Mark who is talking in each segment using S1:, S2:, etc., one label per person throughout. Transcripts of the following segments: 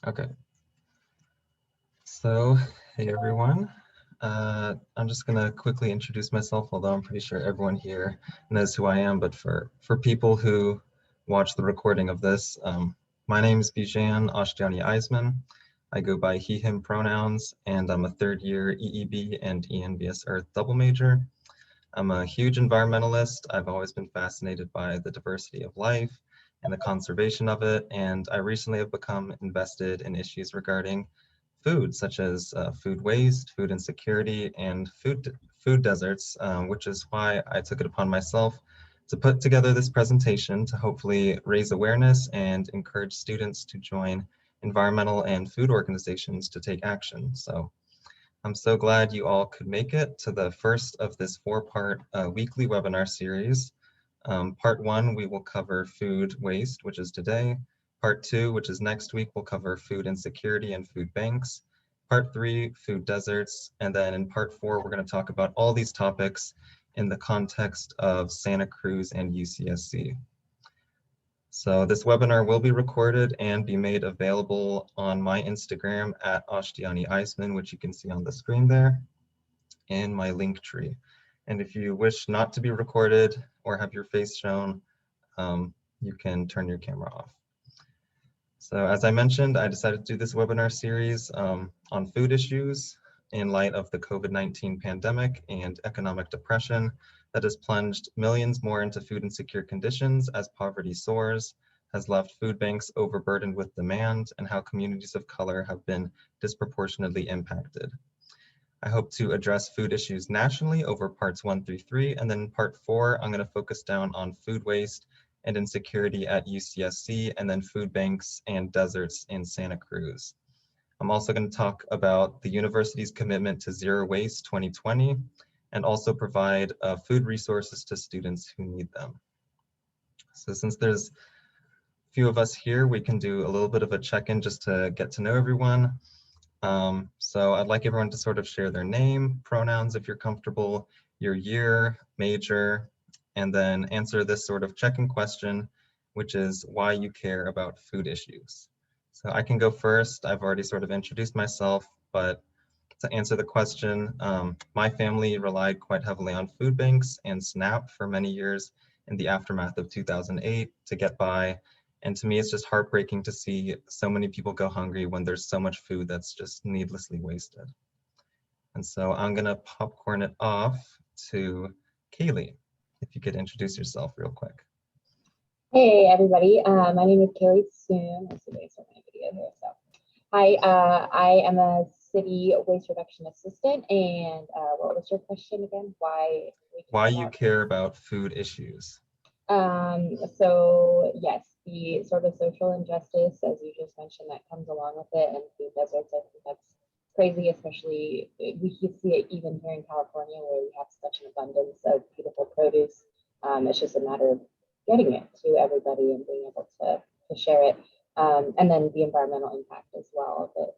S1: Okay. So, hey everyone. I'm just gonna quickly introduce myself, although I'm pretty sure everyone here knows who I am, but for people who watch the recording of this, my name is Bijan Ashtiani-Eisemann. I go by he, him pronouns, and I'm a third year EEB and ENVS Earth double major. I'm a huge environmentalist. I've always been fascinated by the diversity of life and the conservation of it, and I recently have become invested in issues regarding food, such as food waste, food insecurity, and food deserts, which is why I took it upon myself to put together this presentation to hopefully raise awareness and encourage students to join environmental and food organizations to take action. So I'm so glad you all could make it to the first of this four-part weekly webinar series. Part one, we will cover food waste, which is today. Part two, which is next week, we'll cover food insecurity and food banks. Part three, food deserts. And then in part four, we're going to talk about all these topics in the context of Santa Cruz and UCSC. So this webinar will be recorded and be made available on my Instagram at Ashtiani-Eisemann, which you can see on the screen there, and my link tree. And if you wish not to be recorded or have your face shown, you can turn your camera off. So as I mentioned, I decided to do this webinar series on food issues in light of the COVID-19 pandemic and economic depression that has plunged millions more into food insecure conditions as poverty soars, has left food banks overburdened with demand, and how communities of color have been disproportionately impacted. I hope to address food issues nationally over parts 1 through 3, and then part 4, I'm going to focus down on food waste and insecurity at UCSC, and then food banks and deserts in Santa Cruz. I'm also going to talk about the university's commitment to Zero Waste 2020, and also provide food resources to students who need them. So since there's a few of us here, we can do a little bit of a check-in just to get to know everyone. So I'd like everyone to sort of share their name, pronouns if you're comfortable, your year, major, and then answer this sort of check-in question, which is why you care about food issues. So I can go first. I've already sort of introduced myself, but to answer the question, my family relied quite heavily on food banks and SNAP for many years in the aftermath of 2008 to get by. And to me, it's just heartbreaking to see so many people go hungry when there's so much food that's just needlessly wasted. And so I'm gonna popcorn it off to Caylie, if you could introduce yourself real quick.
S2: Hey everybody, my name is Caylie Soon. Let's see, there's so many video here. So, hi, I am a city waste reduction assistant. And what was your question again? Why
S1: you care about food issues?
S2: So yes, the sort of social injustice, as you just mentioned, that comes along with it, and food deserts. I think that's crazy, especially we see it even here in California, where we have such an abundance of beautiful produce. It's just a matter of getting it to everybody and being able to share it. And then the environmental impact as well of it.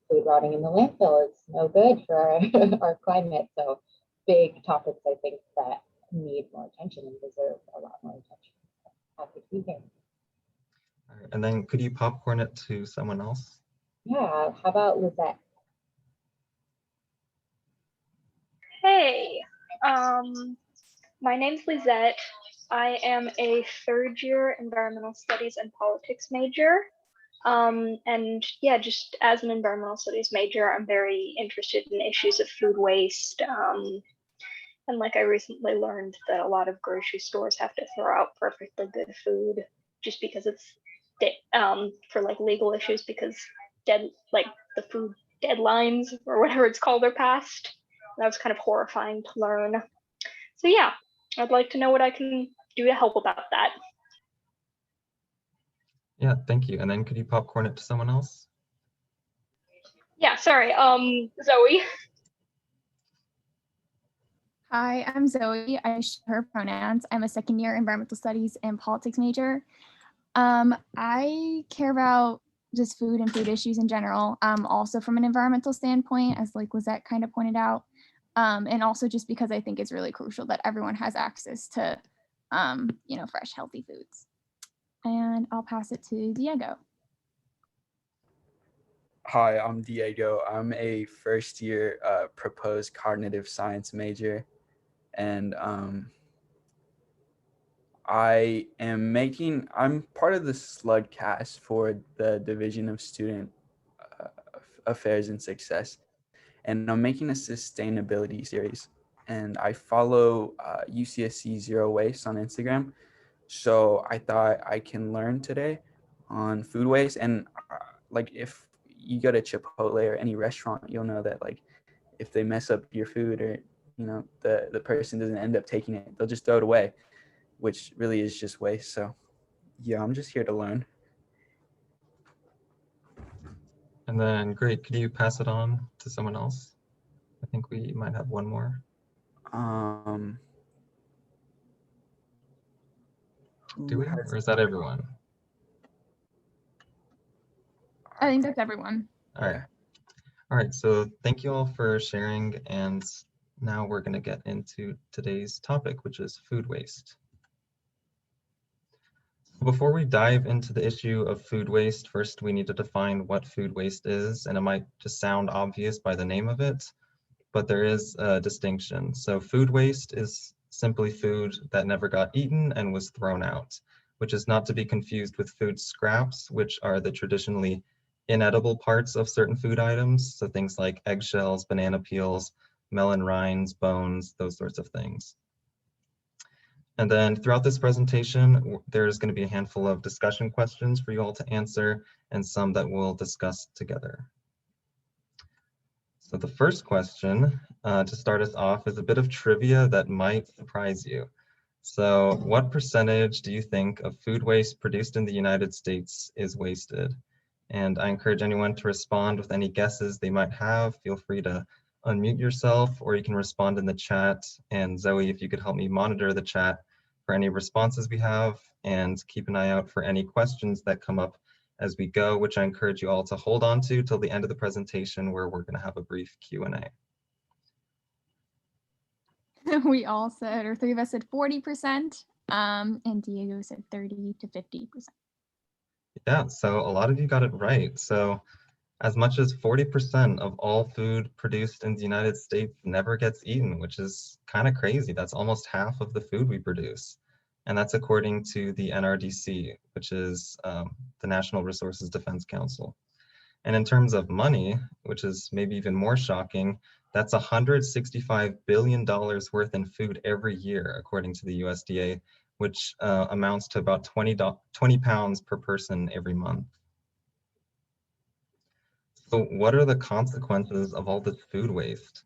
S2: Food rotting in the landfill is no good for our climate. So big topics, I think, that need more attention and deserve a lot more attention. Happy to be here.
S1: All right, and then could you popcorn it to someone else?
S2: Yeah, how about Lizette?
S3: Hey, my name's Lizette. I am a third year environmental studies and politics major. And yeah, just as an environmental studies major, I'm very interested in issues of food waste. And like I recently learned that a lot of grocery stores have to throw out perfectly good food just because it's for like legal issues, because the food deadlines or whatever it's called are passed. That was kind of horrifying to learn. So yeah, I'd like to know what I can do to help about that.
S1: Yeah, thank you. And then could you popcorn it to someone else?
S3: Yeah, sorry, Zoe.
S4: Hi, I'm Zoe. I share her pronouns. I'm a second year environmental studies and politics major. I care about just food and food issues in general, also from an environmental standpoint, as like Lizette kind of pointed out, and also just because I think it's really crucial that everyone has access to, fresh, healthy foods. And I'll pass it to Diego.
S5: Hi, I'm Diego. I'm a first year proposed cognitive science major, and I'm part of the slug cast for the Division of Student uh, Affairs and Success, and I'm making a sustainability series, and I follow UCSC Zero Waste on Instagram. So I thought I can learn today on food waste, and like if you go to Chipotle or any restaurant, you'll know that like if they mess up your food or the person doesn't end up taking it, they'll just throw it away, which really is just waste. So yeah, I'm just here to learn.
S1: And then, great, could you pass it on to someone else? I think we might have one more. Do we, or is that everyone?
S4: I think that's everyone.
S1: All right. All right, so thank you all for sharing, and now we're going to get into today's topic, which is food waste. Before we dive into the issue of food waste, first we need to define what food waste is, and it might just sound obvious by the name of it, but there is a distinction. So food waste is simply food that never got eaten and was thrown out, which is not to be confused with food scraps, which are the traditionally inedible parts of certain food items. So things like eggshells, banana peels, melon rinds, bones, those sorts of things. And then throughout this presentation, there's going to be a handful of discussion questions for you all to answer and some that we'll discuss together. So the first question to start us off is a bit of trivia that might surprise you. So what percentage do you think of food waste produced in the United States is wasted? And I encourage anyone to respond with any guesses they might have. Feel free to unmute yourself, or you can respond in the chat. And Zoe, if you could help me monitor the chat for any responses we have, and keep an eye out for any questions that come up as we go, which I encourage you all to hold on to till the end of the presentation, where we're going to have a brief Q&A.
S4: We all said, or three of us said 40%, and Diego said 30 to 50%.
S1: Yeah, so a lot of you got it right. So as much as 40% of all food produced in the United States never gets eaten, which is kind of crazy. That's almost half of the food we produce. And that's according to the Nrdc, which is the National Resources Defense Council. And in terms of money, which is maybe even more shocking, that's $165 billion worth in food every year, according to the USDA, which amounts to about 20 pounds per person every month. So what are the consequences of all this food waste?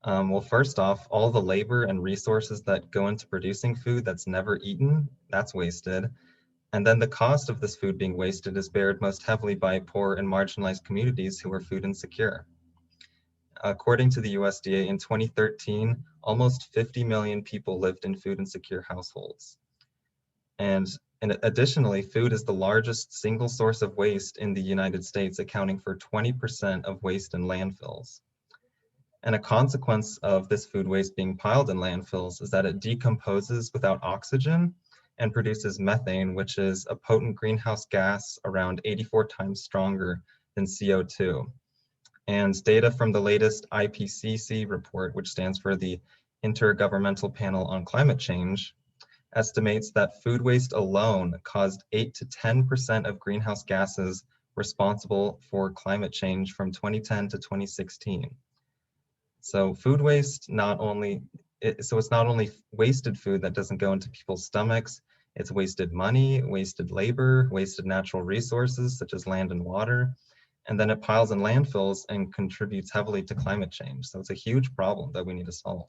S1: Well, first off, all the labor and resources that go into producing food that's never eaten, that's wasted. And then the cost of this food being wasted is bared most heavily by poor and marginalized communities who are food insecure. According to the USDA, in 2013, almost 50 million people lived in food insecure households. And additionally, food is the largest single source of waste in the United States, accounting for 20% of waste in landfills. And a consequence of this food waste being piled in landfills is that it decomposes without oxygen and produces methane, which is a potent greenhouse gas around 84 times stronger than CO2. And data from the latest IPCC report, which stands for the Intergovernmental Panel on Climate Change, estimates that food waste alone caused 8 to 10% of greenhouse gases responsible for climate change from 2010 to 2016. So food waste it's not only wasted food that doesn't go into people's stomachs, it's wasted money, wasted labor, wasted natural resources such as land and water, and then it piles in landfills and contributes heavily to climate change. So it's a huge problem that we need to solve.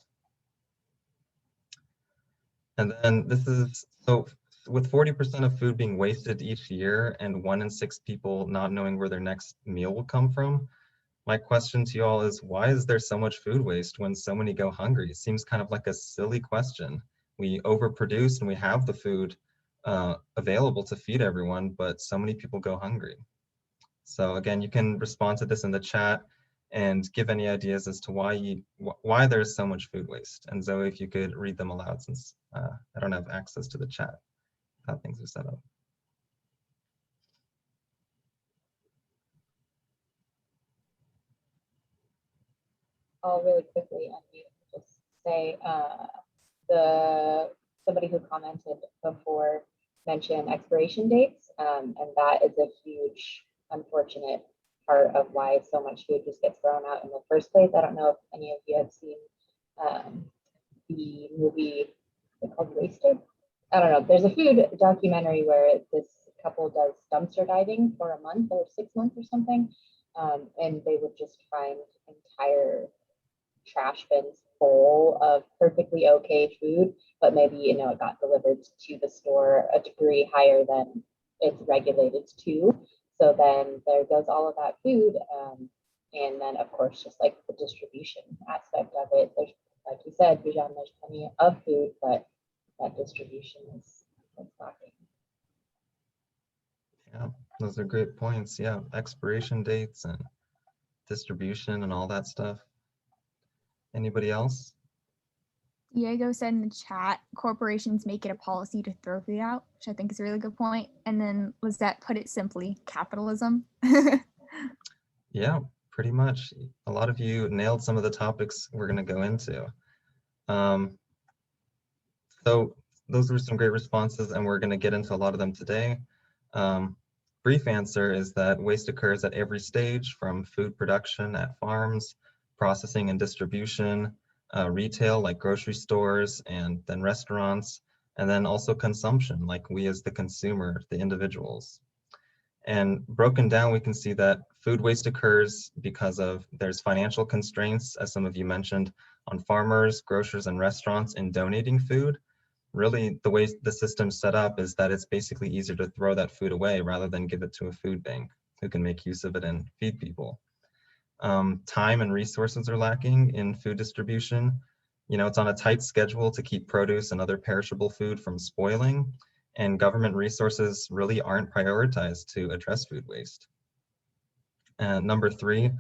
S1: And then with 40% of food being wasted each year and 1 in 6 people not knowing where their next meal will come from, my question to you all is, why is there so much food waste when so many go hungry? It seems kind of like a silly question. We overproduce and we have the food available to feed everyone, but so many people go hungry. So again, you can respond to this in the chat and give any ideas as to why there's so much food waste. And Zoe, if you could read them aloud, since I don't have access to the chat, how things are set up.
S2: I'll really quickly unmute and just say somebody who commented before mentioned expiration dates, and that is a huge, unfortunate part of why so much food just gets thrown out in the first place. I don't know if any of you have seen the movie called Wasted. I don't know. There's a food documentary where this couple does dumpster diving for a month or 6 months or something, and they would just find entire trash bins full of perfectly okay food, but maybe, you know, it got delivered to the store a degree higher than it's regulated to. So then there goes all of that food. And then, of course, just like the distribution aspect of it, there's, like you said, Bijan, there's plenty of food, but that distribution is lacking.
S1: Yeah, those are great points. Yeah, expiration dates and distribution and all that stuff. Anybody else?
S4: Diego said in the chat, corporations make it a policy to throw food out, which I think is a really good point. And then Lizette put it simply, capitalism.
S1: Yeah, pretty much. A lot of you nailed some of the topics we're going to go into. So those were some great responses, and we're going to get into a lot of them today. Brief answer is that waste occurs at every stage, from food production at farms, processing and distribution, retail like grocery stores and then restaurants, and then also consumption like we as the consumer, the individuals. And broken down, we can see that food waste occurs because of there's financial constraints, as some of you mentioned, on farmers, grocers, and restaurants in donating food. Really, the way the system's set up is that it's basically easier to throw that food away rather than give it to a food bank who can make use of it and feed people. Time and resources are lacking in food distribution. You know, it's on a tight schedule to keep produce and other perishable food from spoiling, and government resources really aren't prioritized to address food waste. And number three,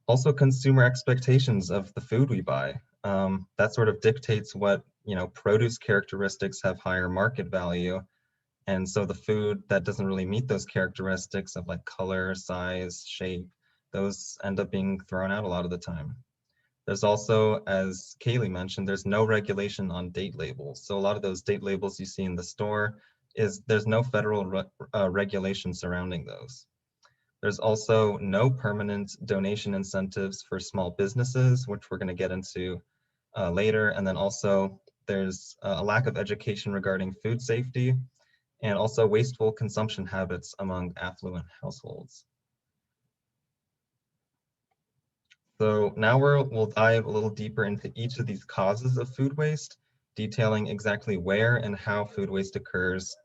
S1: also consumer expectations of the food we buy. That sort of dictates what, you know, produce characteristics have higher market value. And so the food that doesn't really meet those characteristics of like color, size, shape, those end up being thrown out a lot of the time. There's also, as Caylie mentioned, there's no regulation on date labels. So a lot of those date labels you see in the store, there's no federal regulation surrounding those. There's also no permanent donation incentives for small businesses, which we're going to get into later. And then also there's a lack of education regarding food safety and also wasteful consumption habits among affluent households. So now we'll dive a little deeper into each of these causes of food waste, detailing exactly where and how food waste occurs,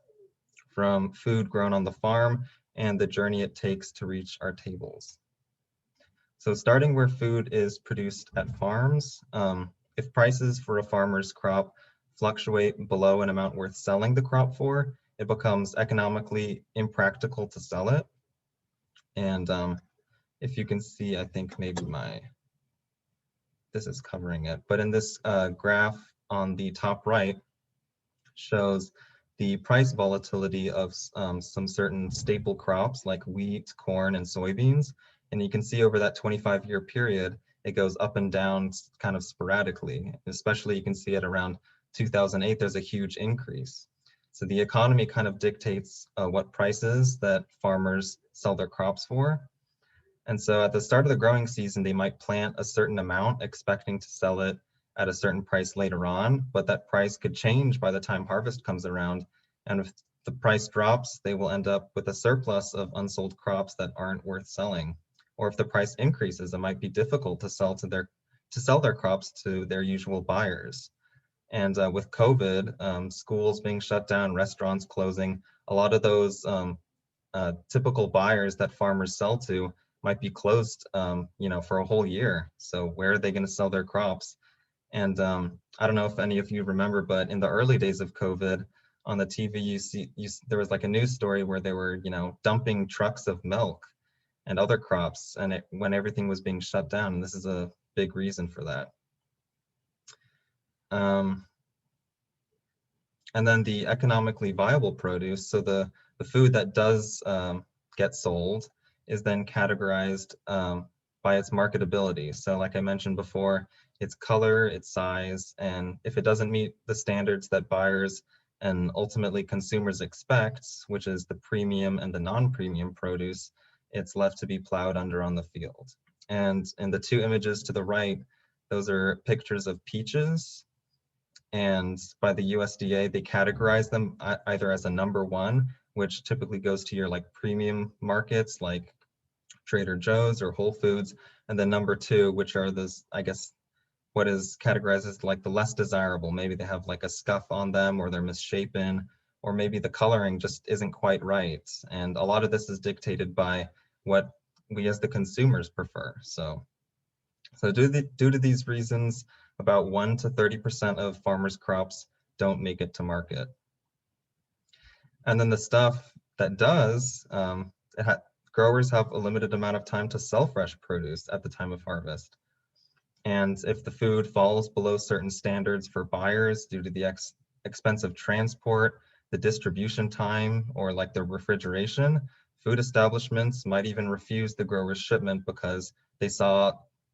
S1: from food grown on the farm and the journey it takes to reach our tables. So starting where food is produced at farms, if prices for a farmer's crop fluctuate below an amount worth selling the crop for, it becomes economically impractical to sell it. And if you can see, I think maybe this is covering it, but in this graph on the top right shows the price volatility of some certain staple crops like wheat, corn, and soybeans. And you can see over that 25-year period, it goes up and down kind of sporadically. Especially you can see at around 2008, there's a huge increase. So the economy kind of dictates what prices that farmers sell their crops for. And so at the start of the growing season, they might plant a certain amount expecting to sell it at a certain price later on, but that price could change by the time harvest comes around. And if the price drops, they will end up with a surplus of unsold crops that aren't worth selling. Or if the price increases, it might be difficult to sell their crops to their usual buyers. And with COVID, schools being shut down, restaurants closing, a lot of those typical buyers that farmers sell to might be closed, you know, for a whole year. So where are they going to sell their crops? And I don't know if any of you remember, but in the early days of COVID, on the TV, there was like a news story where they were, you know, dumping trucks of milk and other crops, and when everything was being shut down. And this is a big reason for that. And then the economically viable produce, so the food that does get sold, is then categorized by its marketability. So like I mentioned before, its color, its size, and if it doesn't meet the standards that buyers and ultimately consumers expect, which is the premium and the non-premium produce, it's left to be plowed under on the field. And in the two images to the right, those are pictures of peaches. And by the USDA, they categorize them either as a number one, which typically goes to your like premium markets like Trader Joe's or Whole Foods, and then number two, which are those, I guess, what is categorized as like the less desirable. Maybe they have like a scuff on them, or they're misshapen, or maybe the coloring just isn't quite right. And a lot of this is dictated by what we as the consumers prefer. So due to these reasons, about 1 to 30% of farmers' crops don't make it to market. And then the stuff that does, growers have a limited amount of time to sell fresh produce at the time of harvest. And if the food falls below certain standards for buyers due to the expensive transport, the distribution time, or like the refrigeration, food establishments might even refuse the grower's shipment because they saw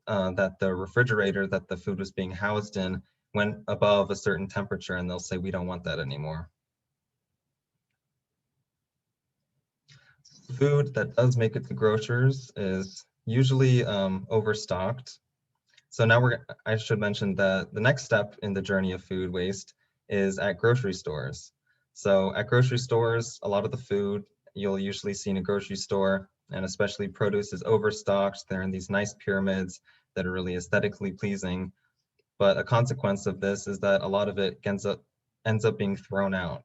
S1: that the refrigerator that the food was being housed in went above a certain temperature, and they'll say, we don't want that anymore. Food that does make it to grocers is usually overstocked. So now I should mention that the next step in the journey of food waste is at grocery stores. So at grocery stores, a lot of the food you'll usually see in a grocery store, and especially produce, is overstocked. They're in these nice pyramids that are really aesthetically pleasing. But a consequence of this is that a lot of it ends up being thrown out.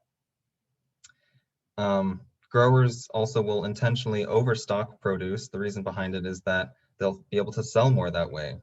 S1: Growers also will intentionally overstock produce. The reason behind it is that they'll be able to sell more that way.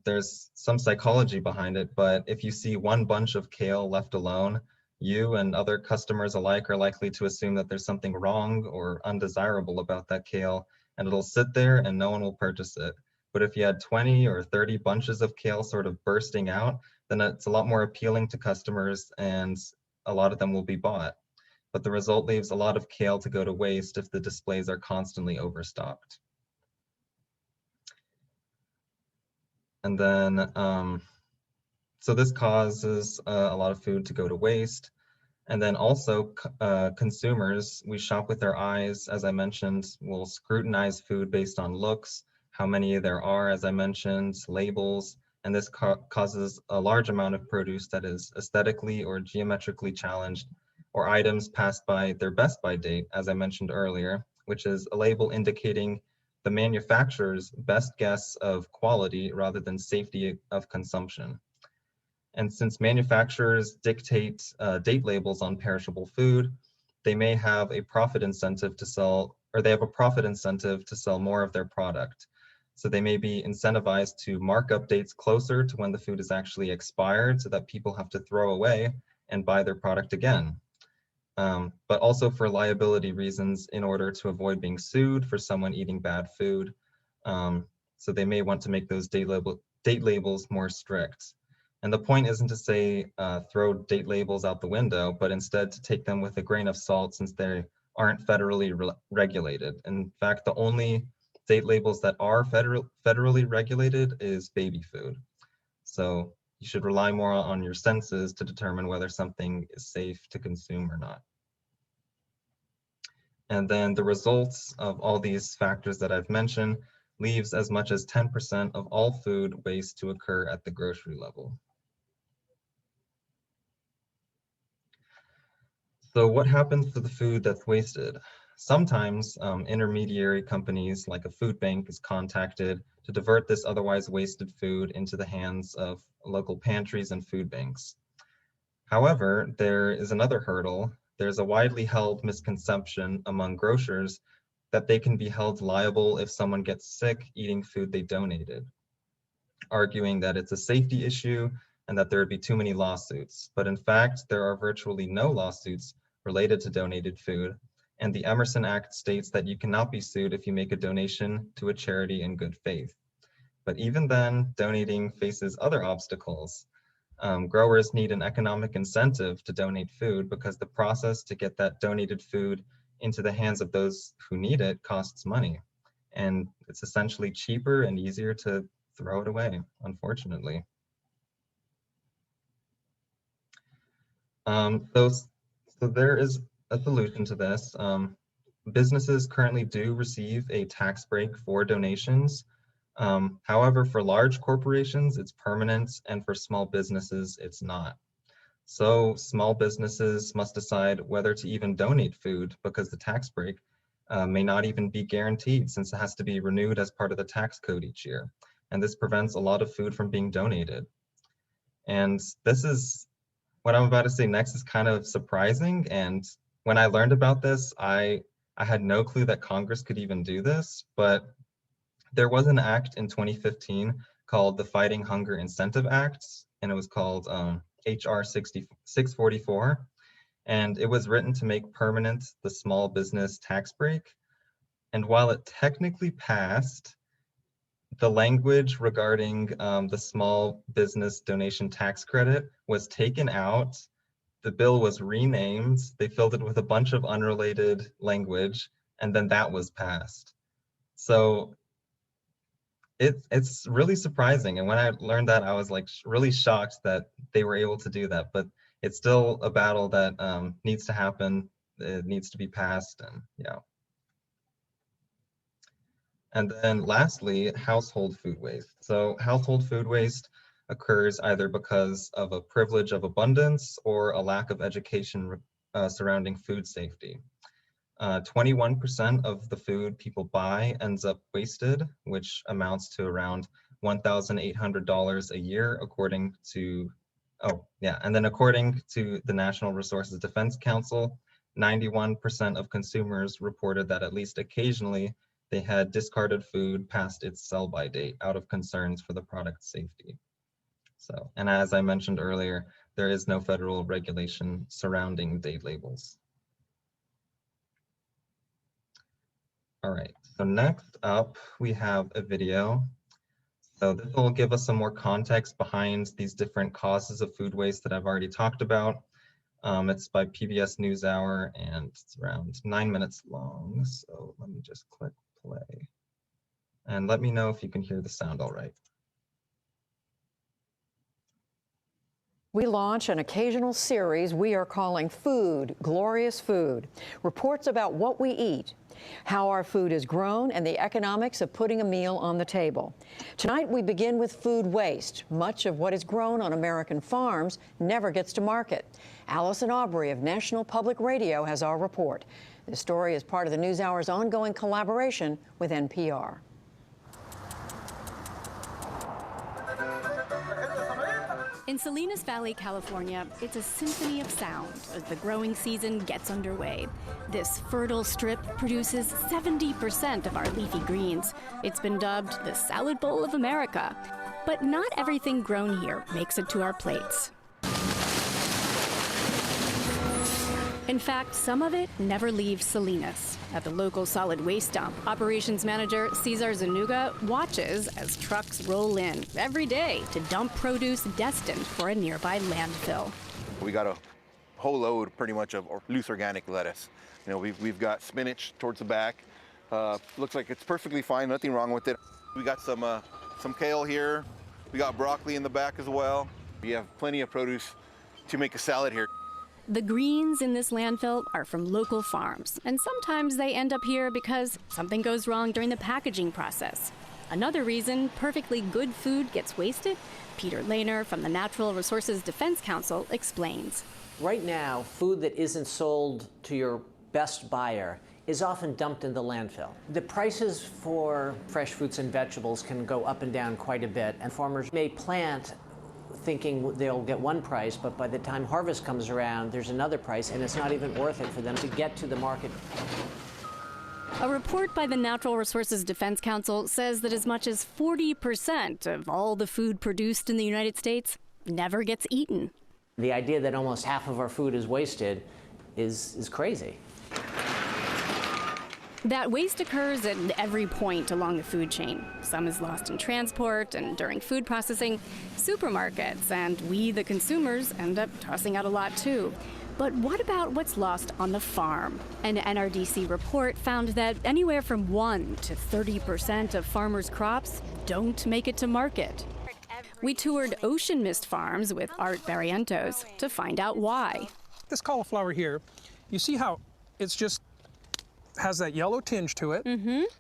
S1: There's some psychology behind it, but if you see one bunch of kale left alone, you and other customers alike are likely to assume that there's something wrong or undesirable about that kale, and it'll sit there and no one will purchase it. But if you had 20 or 30 bunches of kale sort of bursting out, then it's a lot more appealing to customers and a lot of them will be bought. But the result leaves a lot of kale to go to waste if the displays are constantly overstocked. And then, so this causes a lot of food to go to waste. And then also consumers, we shop with their eyes, as I mentioned, will scrutinize food based on looks, how many there are, as I mentioned, labels, and this causes a large amount of produce that is aesthetically or geometrically challenged, or items passed by their best by date, as I mentioned earlier, which is a label indicating the manufacturer's best guess of quality rather than safety of consumption. And since manufacturers dictate date labels on perishable food, they may have a profit incentive to sell, or they have a profit incentive to sell more of their product. So they may be incentivized to mark up dates closer to when the food is actually expired so that people have to throw away and buy their product again. But also for liability reasons in order to avoid being sued for someone eating bad food. So they may want to make those date labels more strict. And the point isn't to say throw date labels out the window, but instead to take them with a grain of salt since they aren't federally regulated. In fact, the only date labels that are federally regulated is baby food. So you should rely more on your senses to determine whether something is safe to consume or not. And then the results of all these factors that I've mentioned leaves as much as 10% of all food waste to occur at the grocery level. So what happens to the food that's wasted? Sometimes intermediary companies like a food bank is contacted to divert this otherwise wasted food into the hands of local pantries and food banks. However, there is another hurdle. There's a widely held misconception among grocers that they can be held liable if someone gets sick eating food they donated, arguing that it's a safety issue and that there would be too many lawsuits. But in fact, there are virtually no lawsuits related to donated food. And the Emerson Act states that you cannot be sued if you make a donation to a charity in good faith. But even then, donating faces other obstacles. Growers need an economic incentive to donate food because the process to get that donated food into the hands of those who need it costs money. and it's essentially cheaper and easier to throw it away, unfortunately. So there is a solution to this. Businesses currently do receive a tax break for donations. However, for large corporations, it's permanent, and for small businesses, it's not. So small businesses must decide whether to even donate food, because the tax break may not even be guaranteed, since it has to be renewed as part of the tax code each year. And this prevents a lot of food from being donated. And this is, what I'm about to say next is kind of surprising. And when I learned about this, I had no clue that Congress could even do this, but there was an act in 2015 called the Fighting Hunger Incentive Act, and it was called HR 644. And it was written to make permanent the small business tax break. And while it technically passed, the language regarding the small business donation tax credit was taken out. The bill was renamed. They filled it with a bunch of unrelated language, and then that was passed. So it's really surprising. And when I learned that, I was like really shocked that they were able to do that. But it's still a battle that needs to happen. It needs to be passed, and yeah. And then lastly, household food waste. So household food waste occurs either because of a privilege of abundance or a lack of education surrounding food safety. 21% of the food people buy ends up wasted, which amounts to around $1,800 a year, according to, and then according to the National Resources Defense Council, 91% of consumers reported that at least occasionally they had discarded food past its sell-by date out of concerns for the product's safety. So, and as I mentioned earlier, there is no federal regulation surrounding date labels. All right, so next up, we have a video. So this will give us some more context behind these different causes of food waste that I've already talked about. It's by PBS NewsHour, and it's around 9 minutes long. So let me just click play. And let me know if you can hear the sound all right.
S6: We launch an occasional series we are calling Food, Glorious Food. Reports about what we eat, how our food is grown, and the economics of putting a meal on the table. Tonight, we begin with food waste. Much of what is grown on American farms never gets to market. Allison Aubrey of National Public Radio has our report. This story is part of the NewsHour's ongoing collaboration with NPR.
S7: In Salinas Valley, California, it's a symphony of sound as the growing season gets underway. This fertile strip produces 70% of our leafy greens. It's been dubbed the salad bowl of America. But not everything grown here makes it to our plates. In fact, some of it never leaves Salinas. At the local solid waste dump, operations manager Cesar Zanuga watches as trucks roll in every day to dump produce destined for a nearby landfill.
S8: We got a whole load pretty much of loose organic lettuce. You know, we've got spinach towards the back. Looks like it's perfectly fine, nothing wrong with it. We got some kale here. We got broccoli in the back as well. We have plenty of produce to make a salad here.
S7: The greens in this landfill are from local farms, and sometimes they end up here because something goes wrong during the packaging process. Another reason perfectly good food gets wasted, Peter Lehner from the Natural Resources Defense Council explains.
S9: Right now, food that isn't sold to your best buyer is often dumped in the landfill. The prices for fresh fruits and vegetables can go up and down quite a bit, and farmers may plant thinking they'll get one price, but by the time harvest comes around, there's another price, and it's not even worth it for them to get to the market.
S7: A report by the Natural Resources Defense Council says that as much as 40% of all the food produced in the United States never gets eaten.
S9: The idea that almost half of our food is wasted is crazy.
S7: That waste occurs at every point along the food chain. Some is lost in transport and during food processing. Supermarkets and we, the consumers, end up tossing out a lot too. But what about what's lost on the farm? An NRDC report found that anywhere from 1 to 30% of farmers' crops don't make it to market. We toured ocean mist farms with Art Barrientos to find out why.
S10: This cauliflower here, you see how it's just has that yellow tinge to it.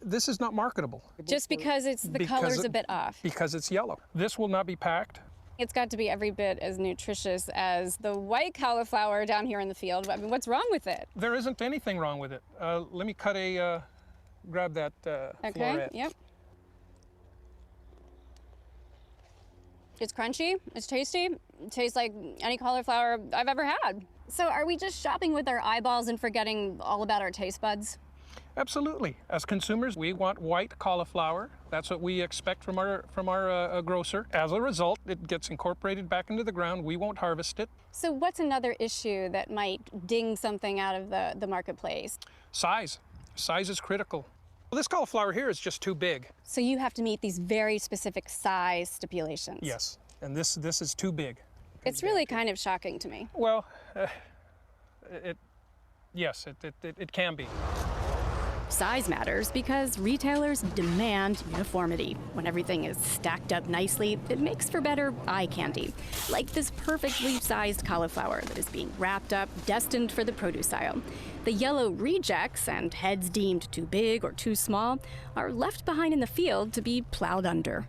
S10: This is not marketable.
S11: Just because the color's a bit off.
S10: Because it's yellow. This will not be packed.
S11: It's got to be every bit as nutritious as the white cauliflower down here in the field. I mean, what's wrong with it?
S10: There isn't anything wrong with it. Let me cut grab that
S11: Okay,
S10: floret.
S11: yep. It's crunchy, it's tasty, it tastes like any cauliflower I've ever had. So are we just shopping with our eyeballs and forgetting all about our taste buds?
S10: Absolutely. As consumers, we want white cauliflower. That's what we expect from our grocer. As a result, it gets incorporated back into the ground. We won't harvest it.
S11: So what's another issue that might ding something out of the marketplace?
S10: Size. Size is critical. Well, this cauliflower here is just too big.
S11: So you have to meet these very specific size stipulations.
S10: Yes, and this is too big.
S11: It's really kind of shocking to me.
S10: Well, yes, it can be.
S7: Size matters because retailers demand uniformity. When everything is stacked up nicely, it makes for better eye candy. Like this perfectly sized cauliflower that is being wrapped up, destined for the produce aisle. The yellow rejects and heads deemed too big or too small are left behind in the field to be plowed under.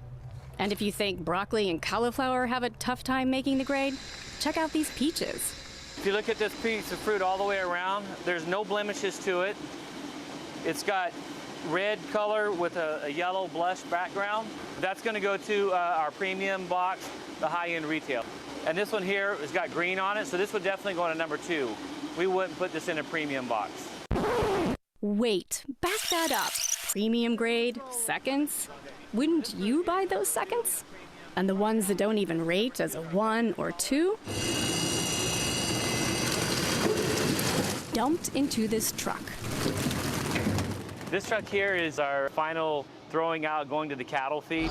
S7: And if you think broccoli and cauliflower have a tough time making the grade, check out these peaches.
S12: If you look at this piece of fruit all the way around, there's no blemishes to it. It's got red color with a yellow blush background. That's going to go to our premium box, the high-end retail. And this one here has got green on it, so this would definitely go to number 2. We wouldn't put this in a premium box.
S7: Wait, back that up. Premium grade, seconds? Wouldn't you buy those seconds? And the ones that don't even rate as a 1 or 2? Dumped into this truck.
S12: This truck here is our final throwing out, going to the cattle feed.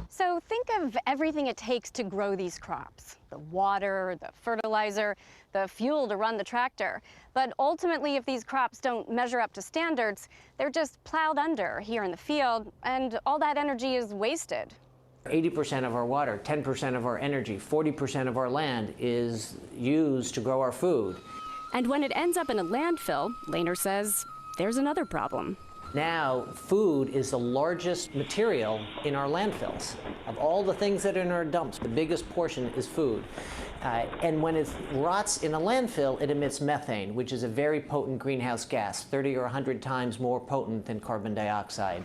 S11: So think of everything it takes to grow these crops. The water, the fertilizer, the fuel to run the tractor. But ultimately, if these crops don't measure up to standards, they're just plowed under here in the field, and all that energy is wasted.
S9: 80% of our water, 10% of our energy, 40% of our land is used to grow our food.
S7: And when it ends up in a landfill, Lehner says, there's another problem.
S9: Now, food is the largest material in our landfills. Of all the things that are in our dumps, the biggest portion is food. And when it rots in a landfill, it emits methane, which is a very potent greenhouse gas, 30 or 100 times more potent than carbon dioxide.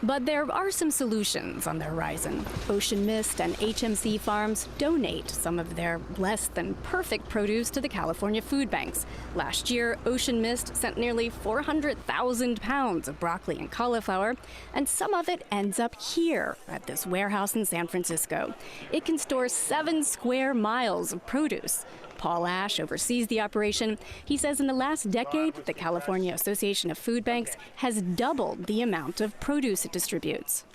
S7: But there are some solutions on the horizon. Ocean Mist and HMC farms donate some of their less than perfect produce to the California food banks. Last year, Ocean Mist sent nearly 400,000 pounds of broccoli and cauliflower, and some of it ends up here at this warehouse in San Francisco. It can store 7 square miles of produce. Paul Ash oversees the operation. He says in the last decade, the California Association of Food Banks has doubled the amount of produce it distributes.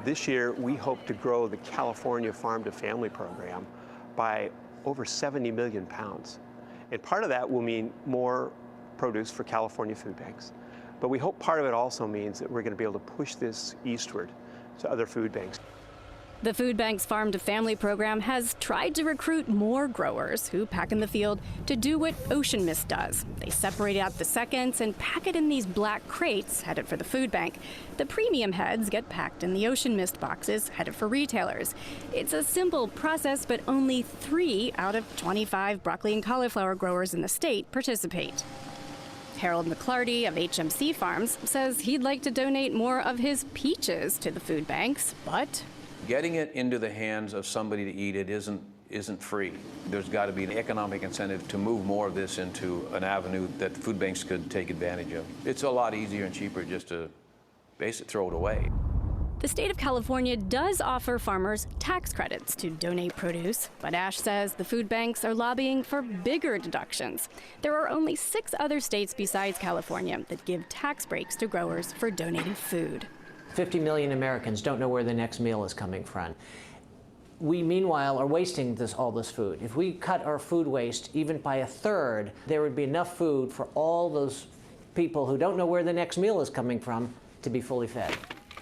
S13: This year, we hope to grow the California Farm to Family program by over 70 million pounds. And part of that will mean more produce for California food banks. But we hope part of it also means that we're going to be able to push this eastward to other food banks.
S7: The Food Bank's Farm to Family program has tried to recruit more growers who pack in the field to do what Ocean Mist does. They separate out the seconds and pack it in these black crates headed for the food bank. The premium heads get packed in the Ocean Mist boxes headed for retailers. It's a simple process, but only 3 out of 25 broccoli and cauliflower growers in the state participate. Harold McClarty of HMC Farms says he'd like to donate more of his peaches to the food banks, but
S14: getting it into the hands of somebody to eat it isn't free. There's got to be an economic incentive to move more of this into an avenue that food banks could take advantage of. It's a lot easier and cheaper just to basically throw it away.
S7: the state of California does offer farmers tax credits to donate produce, but Ash says the food banks are lobbying for bigger deductions. There are only 6 other states besides California that give tax breaks to growers for donating food.
S9: 50 million Americans don't know where the next meal is coming from. We, meanwhile, are wasting all this food. If we cut our food waste even by 1/3, there would be enough food for all those people who don't know where the next meal is coming from to be fully fed.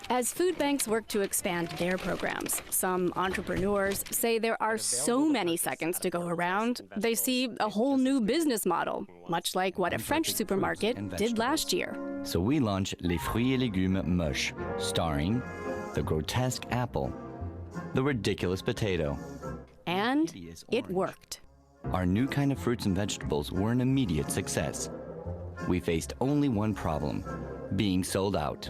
S7: As food banks work to expand their programs, some entrepreneurs say there are so many seconds to go around, they see a whole new business model, much like what a French supermarket did last year.
S15: So we launched Les Fruits et Légumes Moche, starring the grotesque apple, the ridiculous potato.
S7: And it worked.
S15: Our new kind of fruits and vegetables were an immediate success. We faced only one problem, being sold out.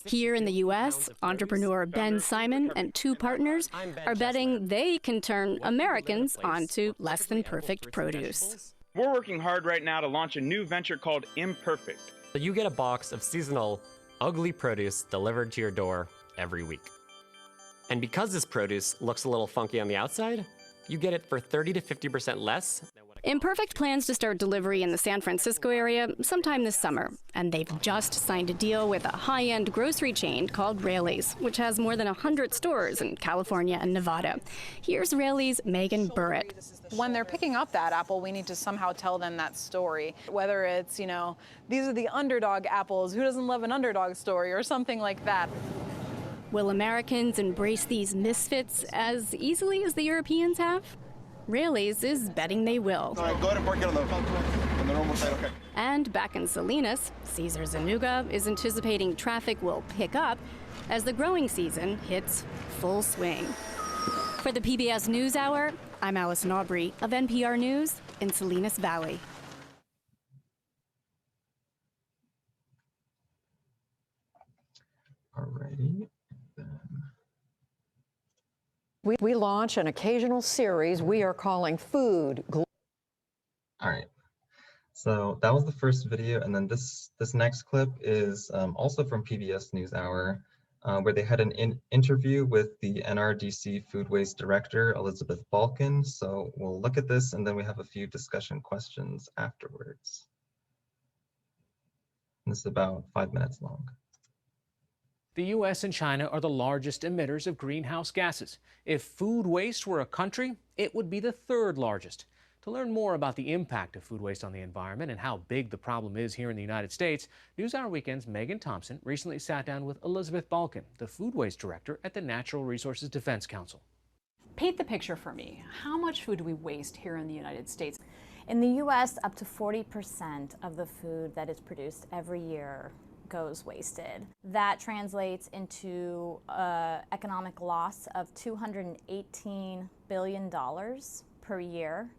S7: Here in the U.S., entrepreneur Ben Simon and 2 partners are betting they can turn Americans onto less than perfect produce.
S16: We're working hard right now to launch a new venture called Imperfect.
S17: You get a box of seasonal, ugly produce delivered to your door every week. And because this produce looks a little funky on the outside, you get it for 30 to 50% less.
S7: Imperfect plans to start delivery in the San Francisco area sometime this summer, and they've just signed a deal with a high-end grocery chain called Raley's, which has more than 100 stores in California and Nevada. Here's Raley's Megan Burrett.
S18: When they're picking up that apple, we need to somehow tell them that story. Whether it's, you know, these are the underdog apples, who doesn't love an underdog story, or something like that.
S7: Will Americans embrace these misfits as easily as the Europeans have? Raley's is betting they will.
S8: All right, go ahead and park it on the normal side, okay.
S7: And back in Salinas, Cesar Zanuga is anticipating traffic will pick up as the growing season hits full swing. For the PBS NewsHour, I'm Allison Aubrey of NPR News in Salinas Valley.
S1: Alrighty.
S6: We launch an occasional series we are calling Food.
S1: All right. So that was the first video, and then this next clip is also from PBS NewsHour, where they had an interview with the Nrdc Food Waste Director, Elizabeth Balkan. So we'll look at this, and then we have a few discussion questions afterwards. This is about 5 minutes long.
S19: The U.S. and China are the largest emitters of greenhouse gases. If food waste were a country, it would be the 3rd largest. To learn more about the impact of food waste on the environment and how big the problem is here in the United States, NewsHour Weekend's Megan Thompson recently sat down with Elizabeth Balkan, the food waste director at the Natural Resources Defense Council.
S20: Paint the picture for me. How much food do we waste here in the United States?
S21: In the U.S., up to 40% of the food that is produced every year goes wasted. That translates into economic loss of $218 billion per year.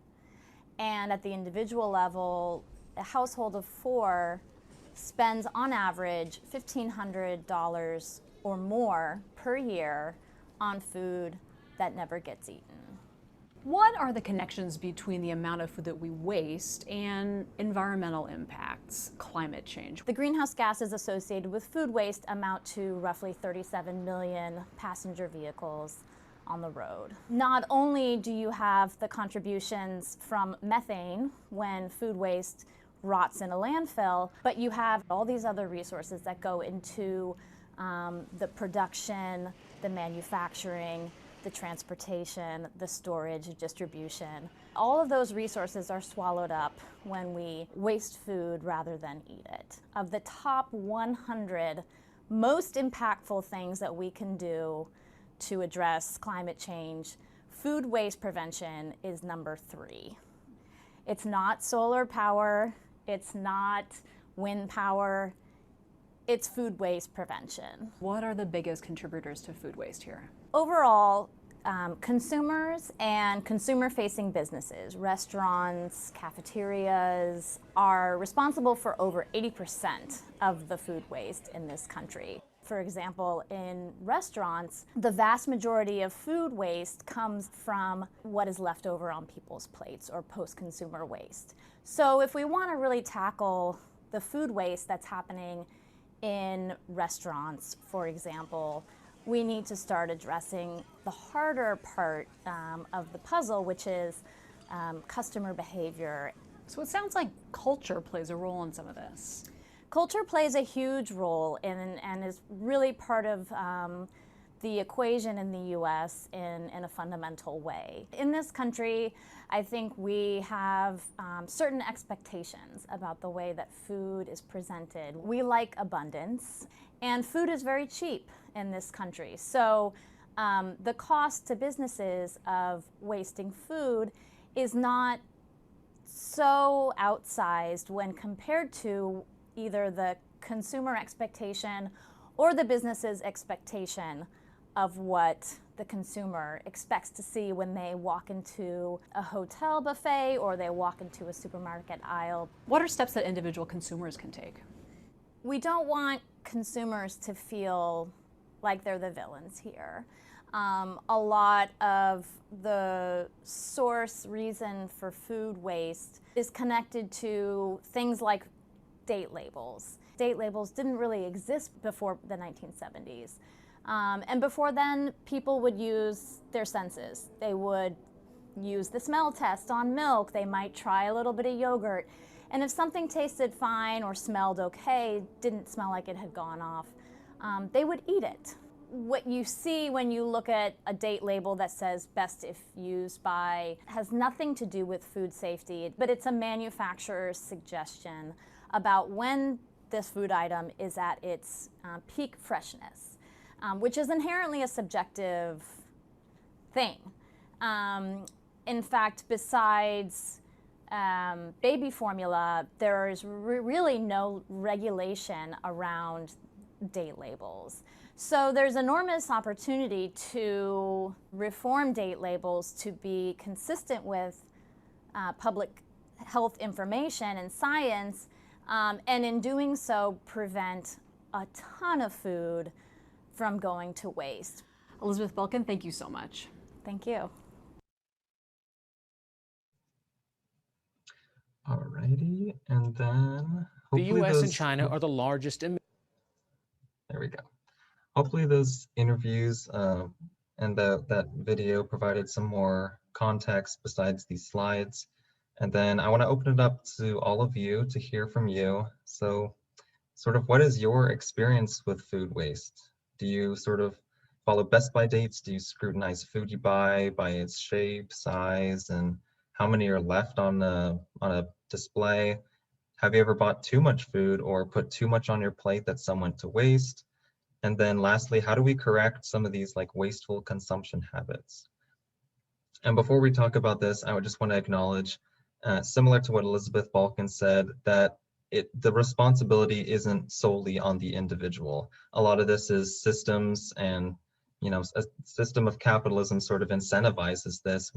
S21: And at the individual level, a household of 4 spends on average $1,500 or more per year on food that never gets eaten.
S20: What are the connections between the amount of food that we waste and environmental impacts, climate change?
S21: The greenhouse gases associated with food waste amount to roughly 37 million passenger vehicles on the road. Not only do you have the contributions from methane when food waste rots in a landfill, but you have all these other resources that go into the production, the manufacturing, the transportation, the storage, distribution. All of those resources are swallowed up when we waste food rather than eat it. Of the top 100 most impactful things that we can do to address climate change, food waste prevention is number 3. It's not solar power, it's not wind power, it's food waste prevention.
S20: What are the biggest contributors to food waste here?
S21: Overall, consumers and consumer-facing businesses, restaurants, cafeterias, are responsible for over 80% of the food waste in this country. For example, in restaurants, the vast majority of food waste comes from what is left over on people's plates or post-consumer waste. So if we want to really tackle the food waste that's happening in restaurants, for example, we need to start addressing the harder part of the puzzle, which is customer behavior.
S20: So it sounds like culture plays a role in some of this.
S21: Culture plays a huge role and is really part of the equation in the US in a fundamental way. In this country, I think we have certain expectations about the way that food is presented. We like abundance, and food is very cheap in this country. So the cost to businesses of wasting food is not so outsized when compared to either the consumer expectation or the business's expectation of what the consumer expects to see when they walk into a hotel buffet or they walk into a supermarket aisle.
S20: What are steps that individual consumers can take?
S21: We don't want consumers to feel like they're the villains here. A lot of the source reason for food waste is connected to things like date labels. Date labels didn't really exist before the 1970s. And before then, people would use their senses. They would use the smell test on milk. They might try a little bit of yogurt. And if something tasted fine or smelled okay, didn't smell like it had gone off, they would eat it. What you see when you look at a date label that says best if used by has nothing to do with food safety, but it's a manufacturer's suggestion about when this food item is at its peak freshness, which is inherently a subjective thing. In fact, besides baby formula, there is really no regulation around date labels. So there's enormous opportunity to reform date labels to be consistent with public health information and science, and in doing so, prevent a ton of food from going to waste.
S20: Elizabeth Balkan, thank you so much.
S21: Thank you.
S1: Alrighty, and then
S19: The U.S. and
S1: those-
S19: China are the largest
S1: There we go. Hopefully those interviews and that video provided some more context besides these slides. And then I want to open it up to all of you to hear from you. So sort of what is your experience with food waste? Do you sort of follow best by dates? Do you scrutinize food you buy by its shape, size, and how many are left on a display? Have you ever bought too much food or put too much on your plate that some went to waste? And then lastly, how do we correct some of these like wasteful consumption habits? And before we talk about this, I would just want to acknowledge, similar to what Elizabeth Balkan said, that the responsibility isn't solely on the individual. A lot of this is systems, and a system of capitalism sort of incentivizes this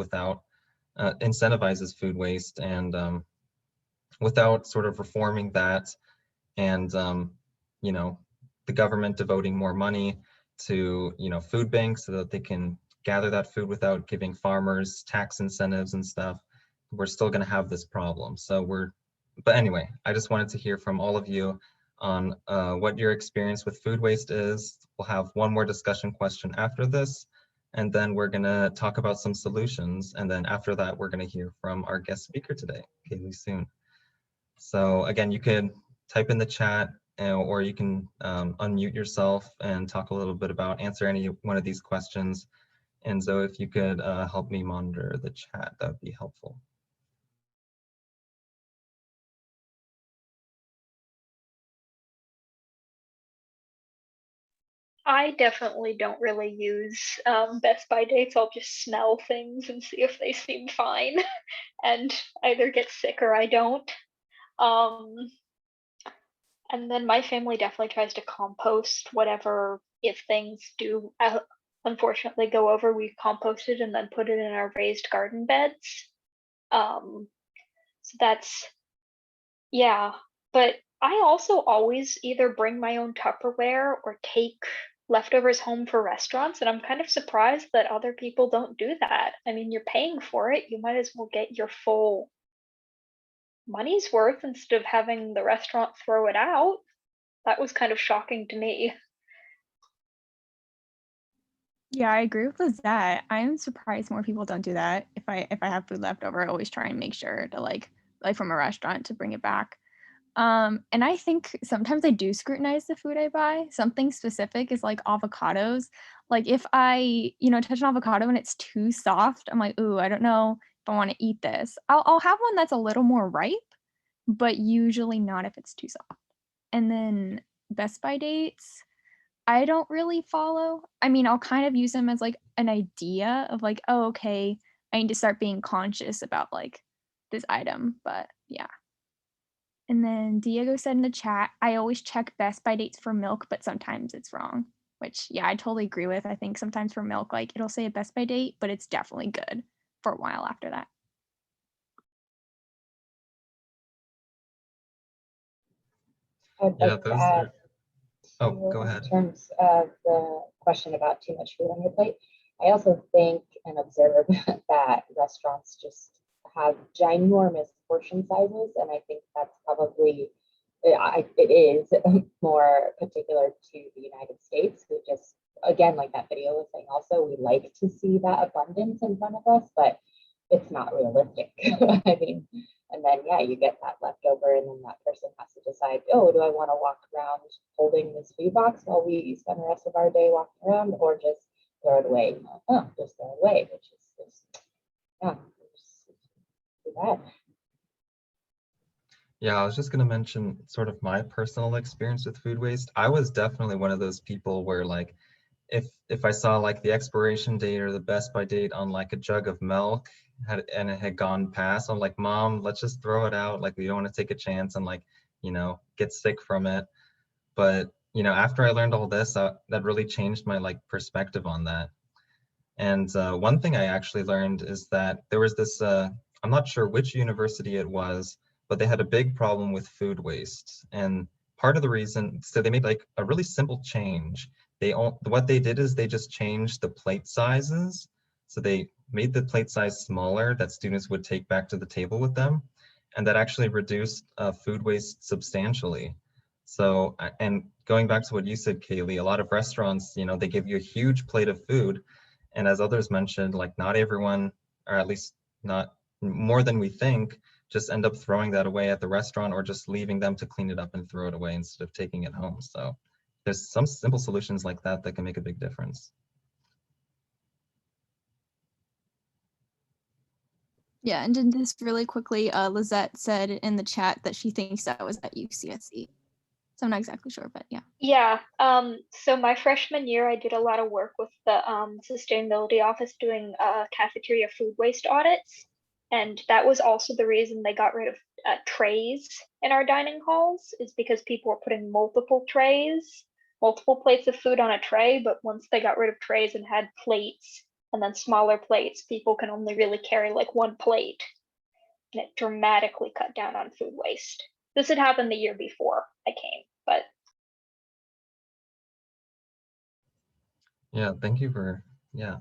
S1: incentivizes food waste, and without sort of reforming that, and the government devoting more money to food banks so that they can gather that food without giving farmers tax incentives and stuff, we're still going to have this problem. But anyway, I just wanted to hear from all of you on what your experience with food waste is. We'll have one more discussion question after this, and then we're going to talk about some solutions. And then after that, we're going to hear from our guest speaker today, Caylie soon. So again, you could type in the chat, or you can unmute yourself and talk a little bit about, answer any one of these questions. And so if you could help me monitor the chat, that would be helpful.
S3: I definitely don't really use Best By dates. I'll just smell things and see if they seem fine and either get sick or I don't. And then my family definitely tries to compost whatever, if things do unfortunately go over, we compost it and then put it in our raised garden beds. So that's, yeah. But I also always either bring my own Tupperware or take leftovers home for restaurants, and I'm kind of surprised that other people don't do that. I mean, you're paying for it, you might as well get your full money's worth instead of having the restaurant throw it out. That was kind of shocking to me.
S4: Yeah, I agree with Lizette. I'm surprised more people don't do that. If I have food left over, I always try and make sure to like from a restaurant to bring it back. And I think sometimes I do scrutinize the food I buy. Something specific is like avocados. Like if I, touch an avocado and it's too soft, I'm like, ooh, I don't know if I want to eat this. I'll have one that's a little more ripe, but usually not if it's too soft. And then best by dates, I don't really follow. I mean, I'll kind of use them as like an idea of like, oh, okay, I need to start being conscious about like this item, but yeah. And then Diego said in the chat, I always check best by dates for milk, but sometimes it's wrong, which, yeah, I totally agree with. I think sometimes for milk, like it'll say a best by date, but it's definitely good for a while after that.
S2: I'd
S1: Yeah,
S2: like to
S1: those
S2: add
S1: are. Oh, go ahead.
S2: in terms of the question about too much food on your plate, I also think and observe that restaurants just have ginormous portion sizes, and I think that's probably it is more particular to the United States. We just, again, like that video was saying, also we like to see that abundance in front of us, but it's not realistic. I mean, and then yeah, you get that leftover, and then that person has to decide, oh, do I want to walk around holding this food box while we spend the rest of our day walking around, or just throw it away? Oh, just throw it away, which is just, yeah, just too bad.
S1: Yeah, I was just going to mention sort of my personal experience with food waste. I was definitely one of those people where like if I saw like the expiration date or the best by date on like a jug of milk and it had gone past, I'm like, Mom, let's just throw it out. Like we don't want to take a chance and like, get sick from it. But, after I learned all this, that really changed my like perspective on that. And one thing I actually learned is that there was this, I'm not sure which university it was, but they had a big problem with food waste. And part of the reason, so they made like a really simple change. What they did is they just changed the plate sizes. So they made the plate size smaller that students would take back to the table with them. And that actually reduced food waste substantially. So, and going back to what you said, Caylie, a lot of restaurants, they give you a huge plate of food. And as others mentioned, like not everyone, or at least not more than we think, just end up throwing that away at the restaurant or just leaving them to clean it up and throw it away instead of taking it home. So there's some simple solutions like that that can make a big difference.
S4: Yeah, and then just really quickly, Lizette said in the chat that she thinks that was at UCSC. So I'm not exactly sure, but yeah.
S3: Yeah, so my freshman year, I did a lot of work with the sustainability office doing cafeteria food waste audits. And that was also the reason they got rid of trays in our dining halls, is because people were putting multiple plates of food on a tray. But once they got rid of trays and had plates and then smaller plates, people can only really carry like one plate. And it dramatically cut down on food waste. This had happened the year before I came, but.
S1: Yeah, thank you for, yeah.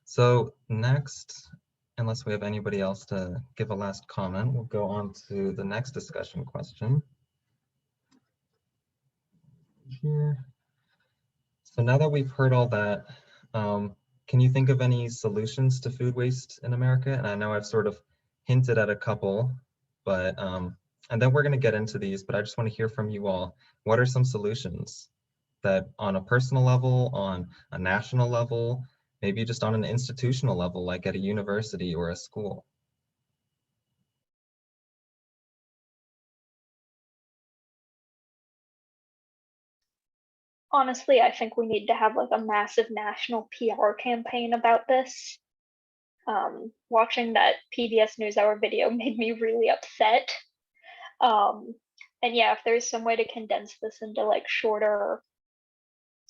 S1: So next, unless we have anybody else to give a last comment, we'll go on to the next discussion question. Here. So now that we've heard all that, can you think of any solutions to food waste in America? And I know I've sort of hinted at a couple, but and then we're going to get into these, but I just want to hear from you all. What are some solutions that on a personal level, on a national level, maybe just on an institutional level, like at a university or a school?
S3: Honestly, I think we need to have like a massive national PR campaign about this. Watching that PBS NewsHour video made me really upset. And yeah, if there's some way to condense this into like shorter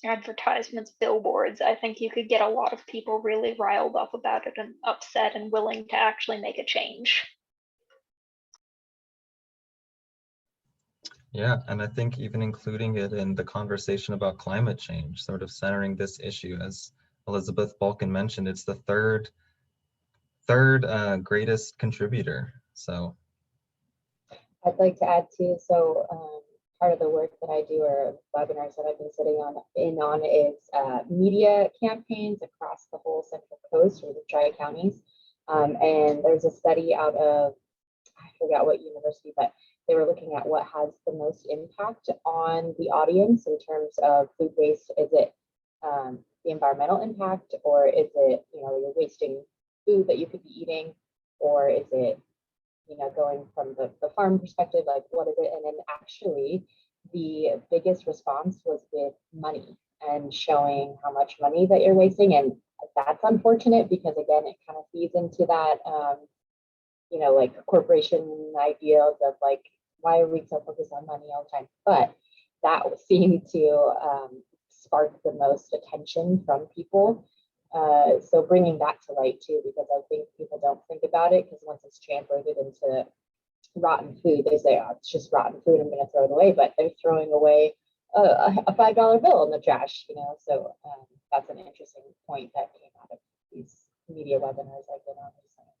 S3: advertisements, billboards, I think you could get a lot of people really riled up about it and upset and willing to actually make a change.
S1: Yeah, and I think even including it in the conversation about climate change, sort of centering this issue, as Elizabeth Balkan mentioned, it's the third greatest contributor. So
S2: I'd like to add too, so part of the work that I do, or webinars that I've been sitting on is media campaigns across the whole Central Coast or the Tri-Counties. And there's a study out of, I forgot what university, but they were looking at what has the most impact on the audience in terms of food waste. Is it the environmental impact, or is it, you're wasting food that you could be eating, or is it, going from the farm perspective, like what is it? And then actually the biggest response was with money and showing how much money that you're wasting. And that's unfortunate because again, it kind of feeds into that, like corporation ideals of like, why are we so focused on money all the time? But that seemed to spark the most attention from people. So bringing that to light too, because I think people don't think about it, because once it's translated into rotten food, they say, oh, it's just rotten food, I'm going to throw it away, but they're throwing away a $5 bill in the trash, so that's an interesting point that came out of these media webinars I've been on recently.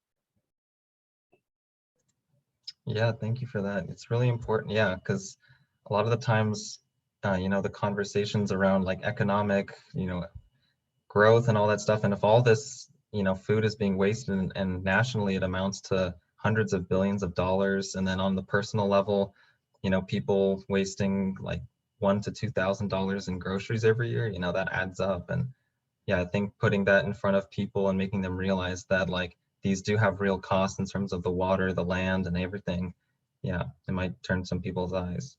S1: Yeah, thank you for that. It's really important, yeah, because a lot of the times, the conversations around like economic, growth and all that stuff, and if all this, food is being wasted and nationally it amounts to hundreds of billions of dollars, and then on the personal level, people wasting like $1,000 to $2,000 in groceries every year, that adds up. And yeah, I think putting that in front of people and making them realize that like these do have real costs in terms of the water, the land, and everything. Yeah, it might turn some people's eyes.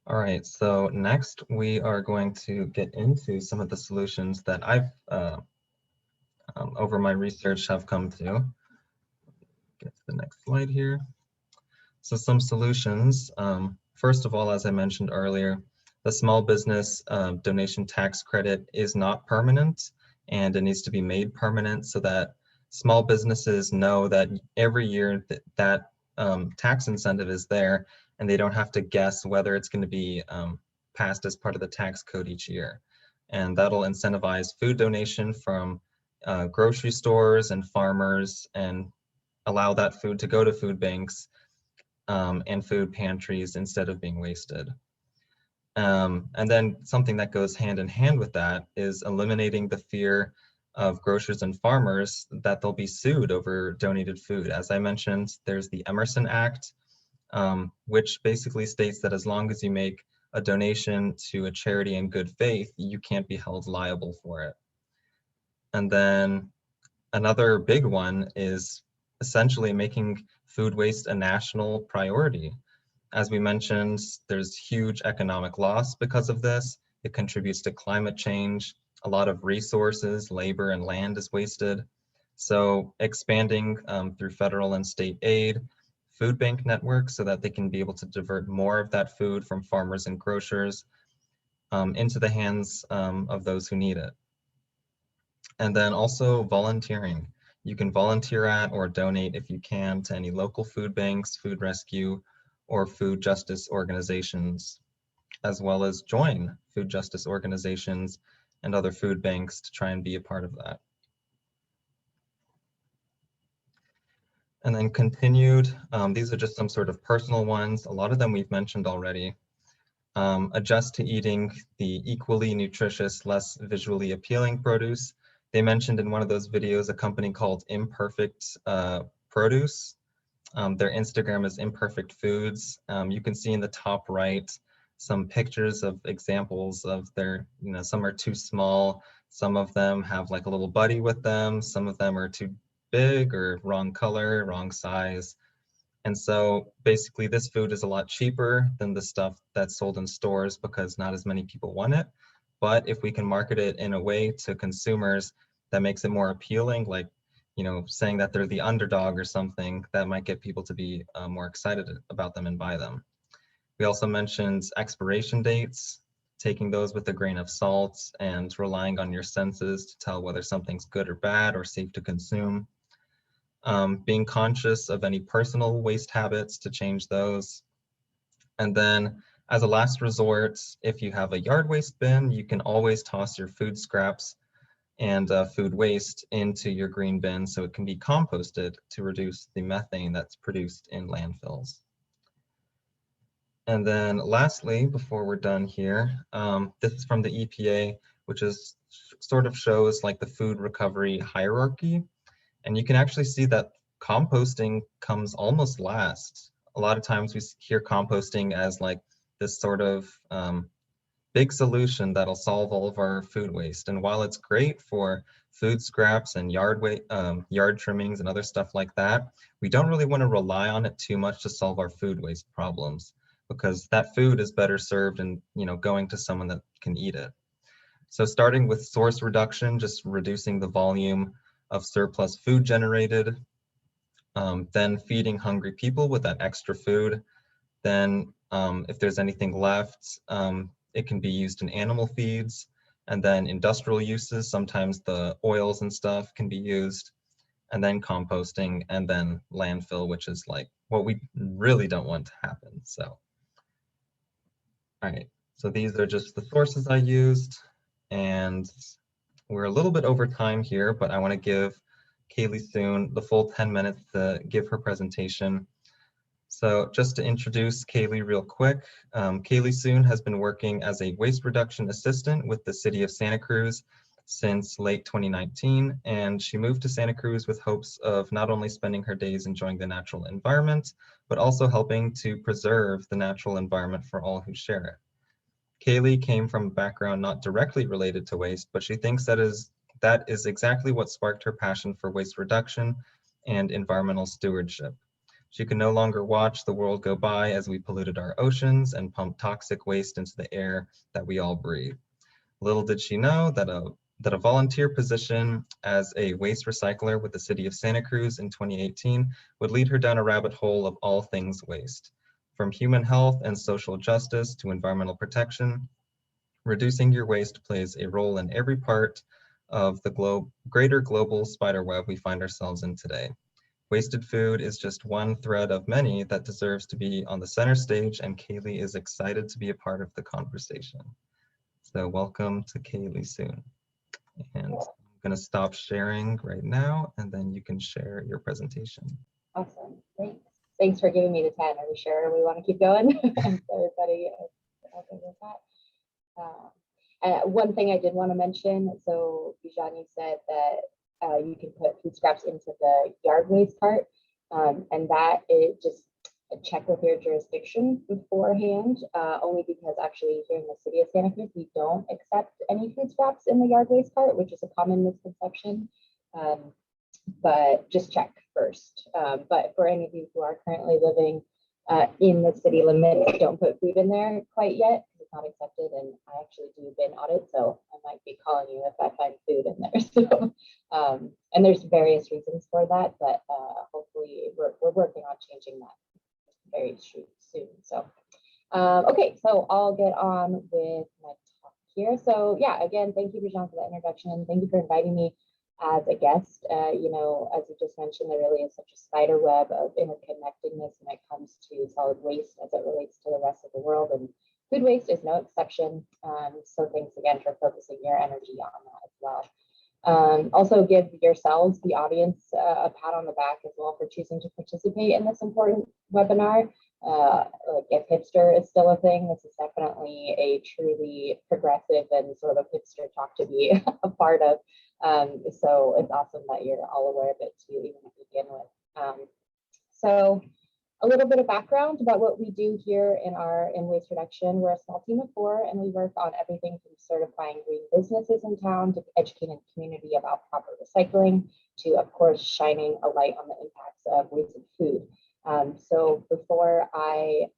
S1: All right, so next we are going to get into some of the solutions that I've, over my research, have come to. Get to the next slide here. So some solutions. First of all, as I mentioned earlier, the small business donation tax credit is not permanent, and it needs to be made permanent so that small businesses know that every year that tax incentive is there, and they don't have to guess whether it's going to be passed as part of the tax code each year. And that'll incentivize food donation from grocery stores and farmers, and allow that food to go to food banks and food pantries instead of being wasted. And then something that goes hand in hand with that is eliminating the fear of grocers and farmers that they'll be sued over donated food. As I mentioned, there's the Emerson Act, which basically states that as long as you make a donation to a charity in good faith, you can't be held liable for it. And then another big one is essentially making food waste a national priority. As we mentioned, there's huge economic loss because of this. It contributes to climate change. A lot of resources, labor, and land is wasted. So expanding through federal and state aid, food bank networks so that they can be able to divert more of that food from farmers and grocers into the hands of those who need it. And then also volunteering. You can volunteer at or donate if you can to any local food banks, food rescue, or food justice organizations, as well as join food justice organizations and other food banks to try and be a part of that. And then continued, these are just some sort of personal ones. A lot of them we've mentioned already. Adjust to eating the equally nutritious, less visually appealing produce. They mentioned in one of those videos a company called Imperfect Produce. Their Instagram is Imperfect Foods. You can see in the top right some pictures of examples of their, some are too small, some of them have like a little buddy with them, some of them are too big or wrong color, wrong size. And so basically this food is a lot cheaper than the stuff that's sold in stores because not as many people want it. But if we can market it in a way to consumers that makes it more appealing, like, saying that they're the underdog or something, that might get people to be more excited about them and buy them. We also mentioned expiration dates, taking those with a grain of salt and relying on your senses to tell whether something's good or bad or safe to consume. Being conscious of any personal waste habits to change those. And then as a last resort, if you have a yard waste bin, you can always toss your food scraps and food waste into your green bin so it can be composted to reduce the methane that's produced in landfills. And then lastly, before we're done here, this is from the EPA, which is sort of shows like the food recovery hierarchy. And you can actually see that composting comes almost last. A lot of times we hear composting as like this sort of big solution that'll solve all of our food waste. And while it's great for food scraps and yard trimmings and other stuff like that, we don't really want to rely on it too much to solve our food waste problems, because that food is better served and going to someone that can eat it. So starting with source reduction, just reducing the volume of surplus food generated, then feeding hungry people with that extra food. Then if there's anything left, it can be used in animal feeds, and then industrial uses, sometimes the oils and stuff can be used, and then composting, and then landfill, which is like what we really don't want to happen. So, all right, so these are just the sources I used, and we're a little bit over time here, but I want to give Caylie soon the full 10 minutes to give her presentation. So just to introduce Caylie real quick, Caylie Soon has been working as a waste reduction assistant with the City of Santa Cruz since late 2019, and she moved to Santa Cruz with hopes of not only spending her days enjoying the natural environment, but also helping to preserve the natural environment for all who share it. Caylie came from a background not directly related to waste, but she thinks that is exactly what sparked her passion for waste reduction and environmental stewardship. She could no longer watch the world go by as we polluted our oceans and pumped toxic waste into the air that we all breathe. Little did she know that a volunteer position as a waste recycler with the City of Santa Cruz in 2018 would lead her down a rabbit hole of all things waste. From human health and social justice to environmental protection, reducing your waste plays a role in every part of the greater global spider web we find ourselves in today. Wasted food is just one thread of many that deserves to be on the center stage, and Caylie is excited to be a part of the conversation. So welcome to Caylie Soon. And I'm gonna stop sharing right now, and then you can share your presentation.
S2: Awesome, thanks. Thanks for giving me the 10. Are we sure we want to keep going? Everybody okay with that? One thing I did want to mention, so Bijan, you said that you can put food scraps into the yard waste cart, and that it just check with your jurisdiction beforehand, only because actually here in the City of Santa Cruz, we don't accept any food scraps in the yard waste cart, which is a common misconception, but just check first. But for any of you who are currently living in the city limits, don't put food in there quite yet, because it's not accepted, and I actually do bin audit, so I might be calling you if I find food in there. So, and there's various reasons for that, but hopefully we're working on changing that very soon. So, okay, so I'll get on with my talk here. So yeah, again, thank you, Bijan, for that introduction, and thank you for inviting me as a guest. As you just mentioned, there really is such a spider web of interconnectedness when it comes to solid waste as it relates to the rest of the world, and food waste is no exception. So thanks again for focusing your energy on that as well. Also give yourselves, the audience, a pat on the back as well for choosing to participate in this important webinar. Like if hipster is still a thing, this is definitely a truly progressive and sort of hipster talk to be a part of. So it's awesome that you're all aware of it too, even to begin with. So a little bit of background about what we do here in waste reduction. We're a small team of 4, and we work on everything from certifying green businesses in town to educating the community about proper recycling to, of course, shining a light on the impacts of wasted food. So before I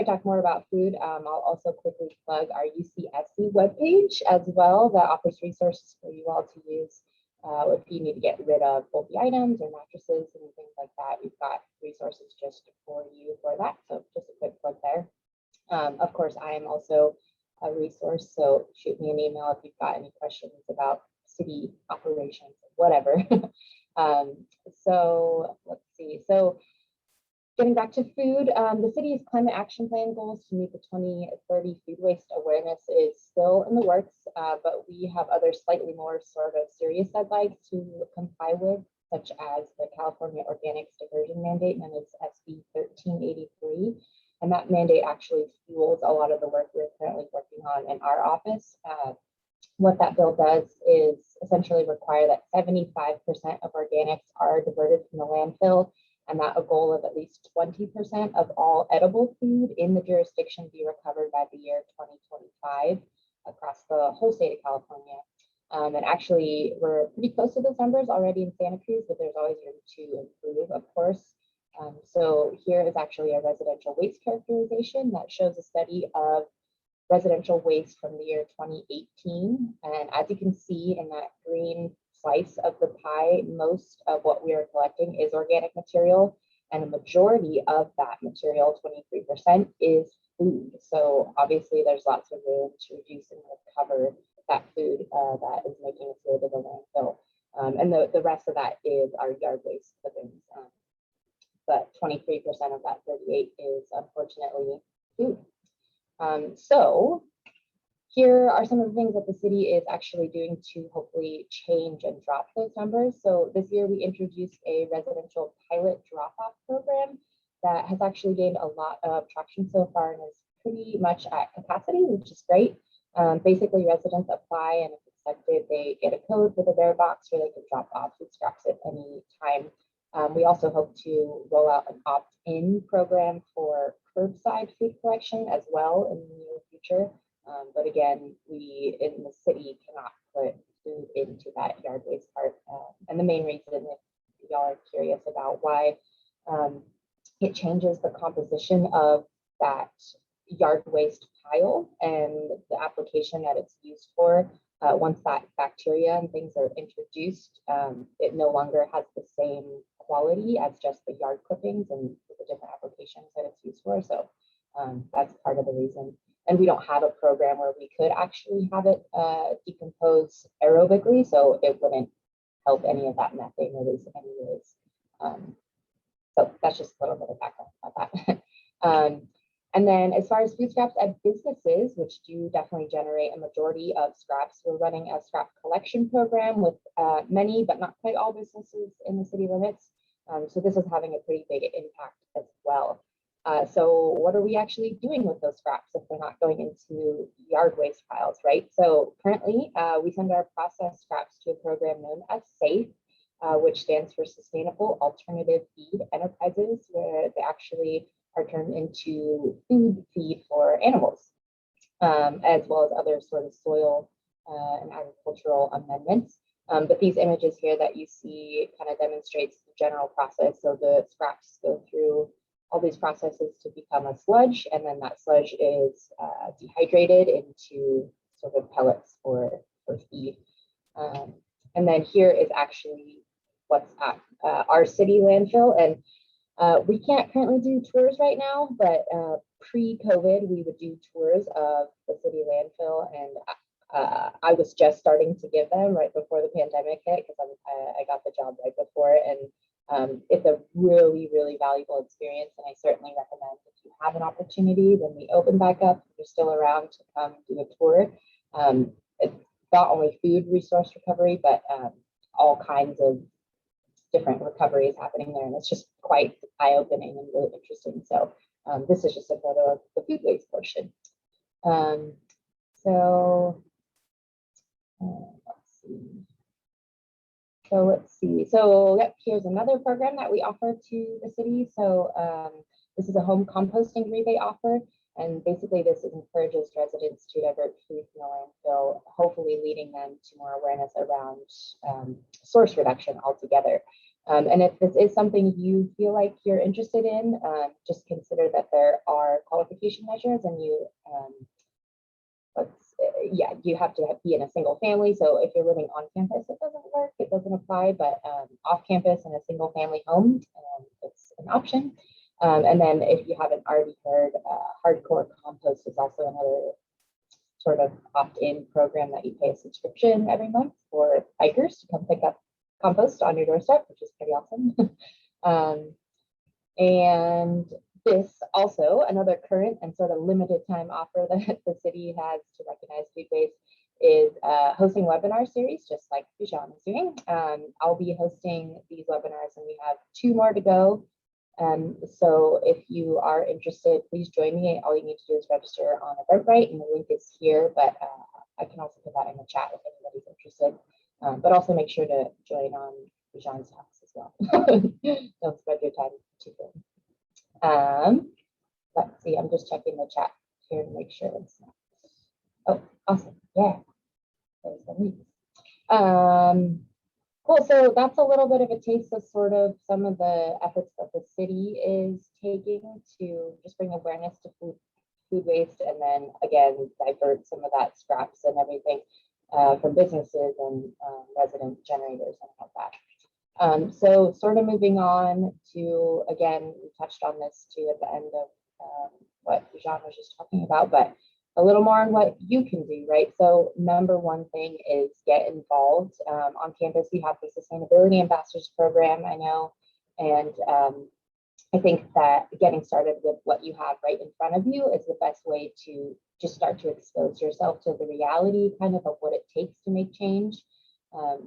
S2: talk more about food, I'll also quickly plug our UCSC webpage as well that offers resources for you all to use. If you need to get rid of bulky items or mattresses and things like that, we've got resources just for you for that. So just a quick plug there. Of course, I am also a resource, so shoot me an email if you've got any questions about city operations, whatever. So let's see. So getting back to food, the city's climate action plan goals to meet the 2030 food waste awareness is still in the works, but we have other slightly more sort of serious deadlines to comply with, such as the California Organics Diversion Mandate, known as SB 1383. And that mandate actually fuels a lot of the work we're currently working on in our office. what that bill does is essentially require that 75% of organics are diverted from the landfill, and that a goal of at least 20% of all edible food in the jurisdiction be recovered by the year 2025 across the whole state of California. And actually, we're pretty close to those numbers already in Santa Cruz, but there's always room to improve, of course. So here is actually a residential waste characterization that shows a study of residential waste from the year 2018. And as you can see in that green slice of the pie, most of what we are collecting is organic material, and a majority of that material, 23%, is food. So obviously there's lots of room to reduce and recover that food that is making its way to the landfill. And the rest of that is our yard waste clippings. But 23% of that 38 is unfortunately food. So here are some of the things that the city is actually doing to hopefully change and drop those numbers. So this year we introduced a residential pilot drop-off program that has actually gained a lot of traction so far and is pretty much at capacity, which is great. Basically, residents apply, and if accepted, they get a code with a bear box where they can drop off food scraps at any time. We also hope to roll out an opt-in program for curbside food collection as well in the near future. But again, we in the city cannot put food into that yard waste part. And the main reason, if y'all are curious about why, it changes the composition of that yard waste pile and the application that it's used for. Once that bacteria and things are introduced, it no longer has the same quality as just the yard clippings and the different applications that it's used for. So that's part of the reason. And we don't have a program where we could actually have it decompose aerobically, so it wouldn't help any of that methane release anyways. So that's just a little bit of background about that. And then as far as food scraps at businesses, which do definitely generate a majority of scraps, we're running a scrap collection program with many, but not quite all businesses in the city limits. So this is having a pretty big impact as well. So what are we actually doing with those scraps if they're not going into yard waste piles, right? So currently we send our processed scraps to a program known as SAFE, which stands for Sustainable Alternative Feed Enterprises, where they actually are turned into food feed for animals, as well as other sort of soil and agricultural amendments. But these images here that you see kind of demonstrates the general process. So the scraps go through all these processes to become a sludge, and then that sludge is dehydrated into sort of pellets for feed. And then here is actually what's at our city landfill. And we can't currently do tours right now, but pre-COVID, we would do tours of the city landfill, and I was just starting to give them right before the pandemic hit because I got the job right before, and it's a really, really valuable experience, and I certainly recommend if you have an opportunity when we open back up, if you're still around, to come do a tour. It's not only food resource recovery, but all kinds of different recoveries happening there, and it's just quite eye-opening and really interesting. So this is just a photo of the food waste portion. Let's see. So yep, here's another program that we offer to the city. So this is a home composting rebate offer, and basically this encourages residents to divert food from the landfill, hopefully leading them to more awareness around source reduction altogether. And if this is something you feel like you're interested in, just consider that there are qualification measures, and you have to be in a single family. So if you're living on campus, it doesn't work, it doesn't apply, but off campus in a single family home, it's an option. And then if you haven't already heard, Hardcore Compost is also another sort of opt-in program that you pay a subscription every month for hikers to come pick up compost on your doorstep, which is pretty awesome. And this also, another current and sort of limited time offer that the city has to recognize food waste, is hosting webinar series, just like Bijan is doing. I'll be hosting these webinars, and we have 2 more to go. So if you are interested, please join me. All you need to do is register on Eventbrite, and the link is here, but I can also put that in the chat if anybody's interested. But also make sure to join on Bijan's talks as well. Don't spread your time too thin. Let's see, I'm just checking the chat here to make sure it's not. Oh, awesome. Yeah, there's the link. Cool, so that's a little bit of a taste of sort of some of the efforts that the city is taking to just bring awareness to food waste, and then again, divert some of that scraps and everything from businesses and resident generators and all that. So sort of moving on to, again, we touched on this too at the end of what Bijan was just talking about, but a little more on what you can do, right? So number one thing is get involved. On campus, we have the Sustainability Ambassadors Program, I know, and I think that getting started with what you have right in front of you is the best way to just start to expose yourself to the reality kind of what it takes to make change.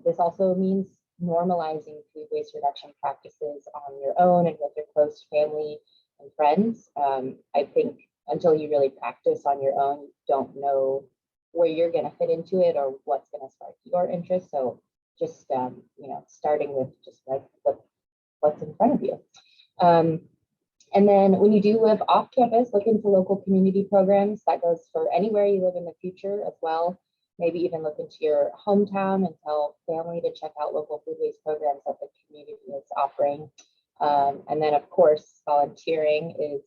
S2: This also means normalizing food waste reduction practices on your own and with your close family and friends. I think until you really practice on your own, you don't know where you're going to fit into it or what's going to spark your interest. So just starting with just like what's in front of you. And then when you do live off campus, look into local community programs. That goes for anywhere you live in the future as well. Maybe even look into your hometown and tell family to check out local food waste programs that the community is offering. And then of course, volunteering is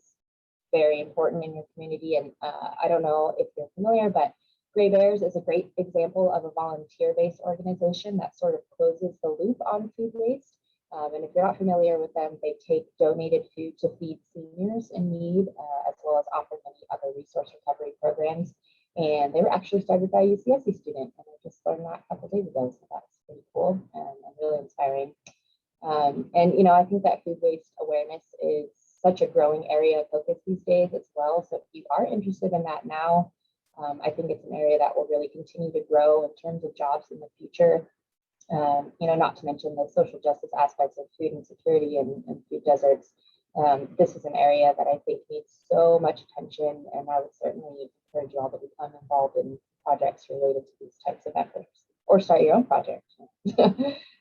S2: very important in your community. And I don't know if you're familiar, but Gray Bears is a great example of a volunteer-based organization that sort of closes the loop on food waste. And if you're not familiar with them, they take donated food to feed seniors in need, as well as offer many other resource recovery programs. And they were actually started by a UCSC student, and I just learned that a couple of days ago, so that's pretty cool and really inspiring. And I think that food waste awareness is such a growing area of focus these days as well. So if you are interested in that now, I think it's an area that will really continue to grow in terms of jobs in the future. Not to mention the social justice aspects of food insecurity and food deserts. This is an area that I think needs so much attention, and I would certainly encourage you all to become involved in projects related to these types of efforts, or start your own project.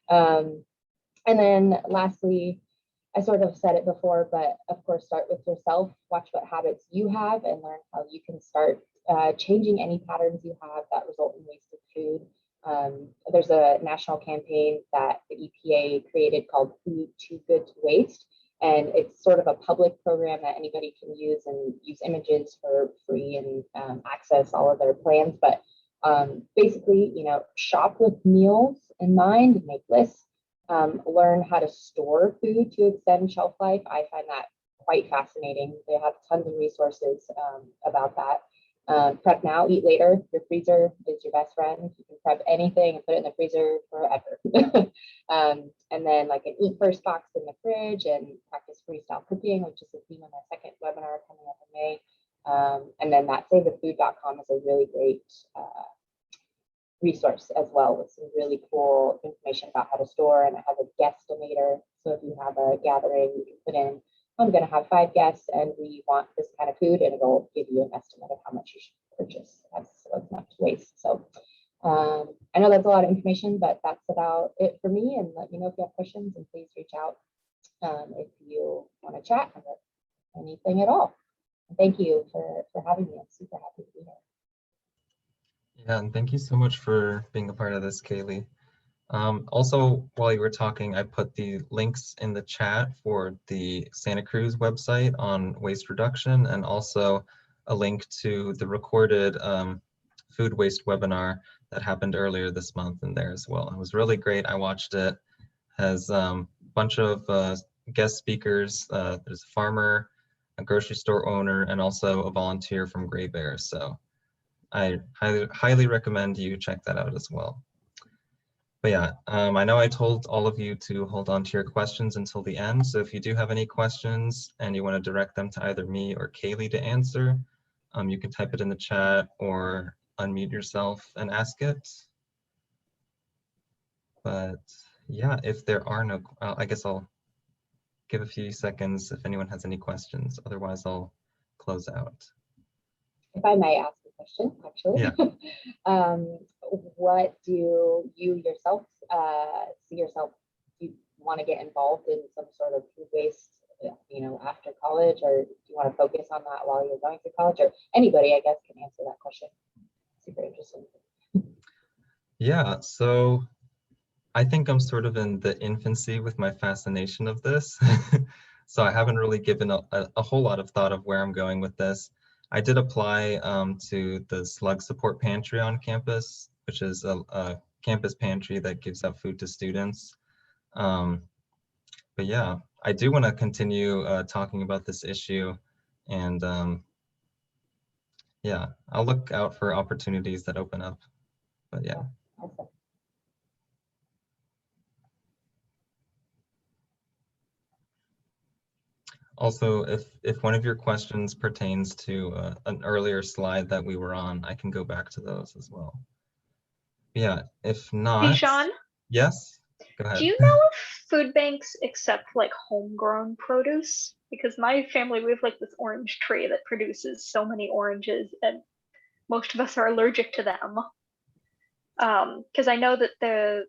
S2: And then lastly, I sort of said it before, but of course, start with yourself. Watch what habits you have and learn how you can start changing any patterns you have that result in wasted food. There's a national campaign that the EPA created called Food Too Good to Waste. And it's sort of a public program that anybody can use and use images for free and access all of their plans. But basically, shop with meals in mind, make lists, learn how to store food to extend shelf life. I find that quite fascinating. They have tons of resources about that. Prep now, eat later. Your freezer is your best friend. You can prep anything and put it in the freezer forever. And then like an eat first box in the fridge and practice freestyle cooking, which is the theme of my second webinar coming up in May. And then that savethefood.com is a really great resource as well, with some really cool information about how to store. And it has a guesstimator. So if you have a gathering, you can put in, I'm going to have 5 guests and we want this kind of food, and it'll give you an estimate of how much you should purchase as not to waste. So I know that's a lot of information, but that's about it for me. And let me know if you have questions, and please reach out if you want to chat about anything at all. Thank you for having me. I'm super happy to be here.
S1: Yeah, and thank you so much for being a part of this, Caylie. Also, while you were talking, I put the links in the chat for the Santa Cruz website on waste reduction, and also a link to the recorded food waste webinar that happened earlier this month in there as well. It was really great. I watched it. Has a bunch of guest speakers. There's a farmer, a grocery store owner, and also a volunteer from Gray Bears. So I highly recommend you check that out as well. But yeah, I know I told all of you to hold on to your questions until the end. So if you do have any questions and you want to direct them to either me or Caylie to answer, you can type it in the chat or unmute yourself and ask it. But yeah, if there are no, I guess I'll give a few seconds if anyone has any questions. Otherwise, I'll close out.
S2: If I may ask a question, actually.
S1: Yeah.
S2: What do you yourself see yourself? Do you want to get involved in some sort of food waste, after college, or do you want to focus on that while you're going to college? Or anybody, I guess, can answer that question. Super interesting.
S1: Yeah, so I think I'm sort of in the infancy with my fascination of this. So I haven't really given a whole lot of thought of where I'm going with this. I did apply to the Slug Support Pantry on campus, which is a campus pantry that gives out food to students. But yeah, I do want to continue talking about this issue, and yeah, I'll look out for opportunities that open up. But yeah.
S2: Awesome.
S1: Also, if one of your questions pertains to an earlier slide that we were on, I can go back to those as well. Yeah, if not.
S3: Bijan?
S1: Yes, go ahead.
S3: Do you know if food banks accept like homegrown produce? Because my family, we have like this orange tree that produces so many oranges, and most of us are allergic to them. Because I know that the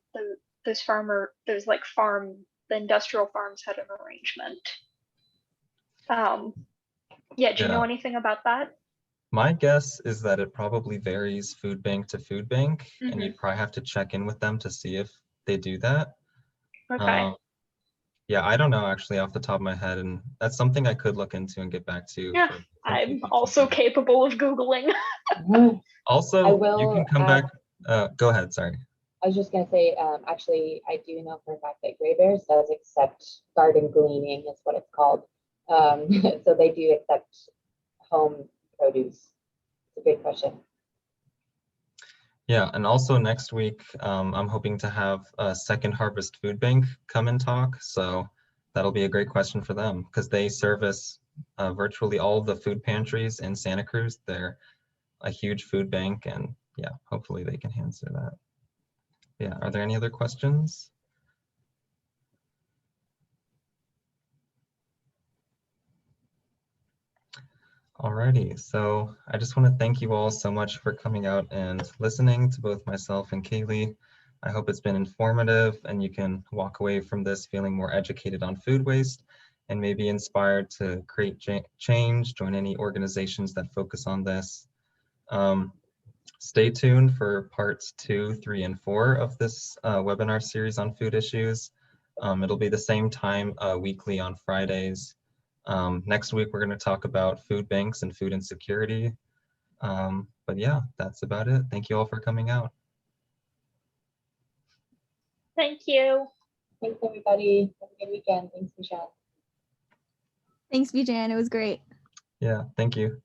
S3: industrial farms had an arrangement. Yeah, do you know anything about that?
S1: My guess is that it probably varies food bank to food bank, and you'd probably have to check in with them to see if they do that.
S3: Okay.
S1: Yeah, I don't know actually off the top of my head, and that's something I could look into and get back to.
S3: Yeah, I'm also capable of Googling.
S1: Also, you can come back. Go ahead, sorry.
S2: I was just going to say, actually, I do know for a fact that Gray Bears does accept garden gleaning, is what it's called. So they do accept home produce. It's a good question.
S1: Yeah, and also next week, I'm hoping to have a Second Harvest Food Bank come and talk. So that'll be a great question for them because they service virtually all of the food pantries in Santa Cruz. They're a huge food bank, and yeah, hopefully they can answer that. Yeah, are there any other questions? Alrighty, so I just want to thank you all so much for coming out and listening to both myself and Caylie. I hope it's been informative and you can walk away from this feeling more educated on food waste and maybe inspired to create change, join any organizations that focus on this. Stay tuned for parts 2, 3, and 4 of this webinar series on food issues. It'll be the same time weekly on Fridays. Next week, we're going to talk about food banks and food insecurity. But yeah, that's about it. Thank you all for coming out.
S3: Thank you.
S2: Thanks, everybody. Have a good weekend. Thanks, Bijan.
S4: Thanks, Bijan. It was great.
S1: Yeah, thank you.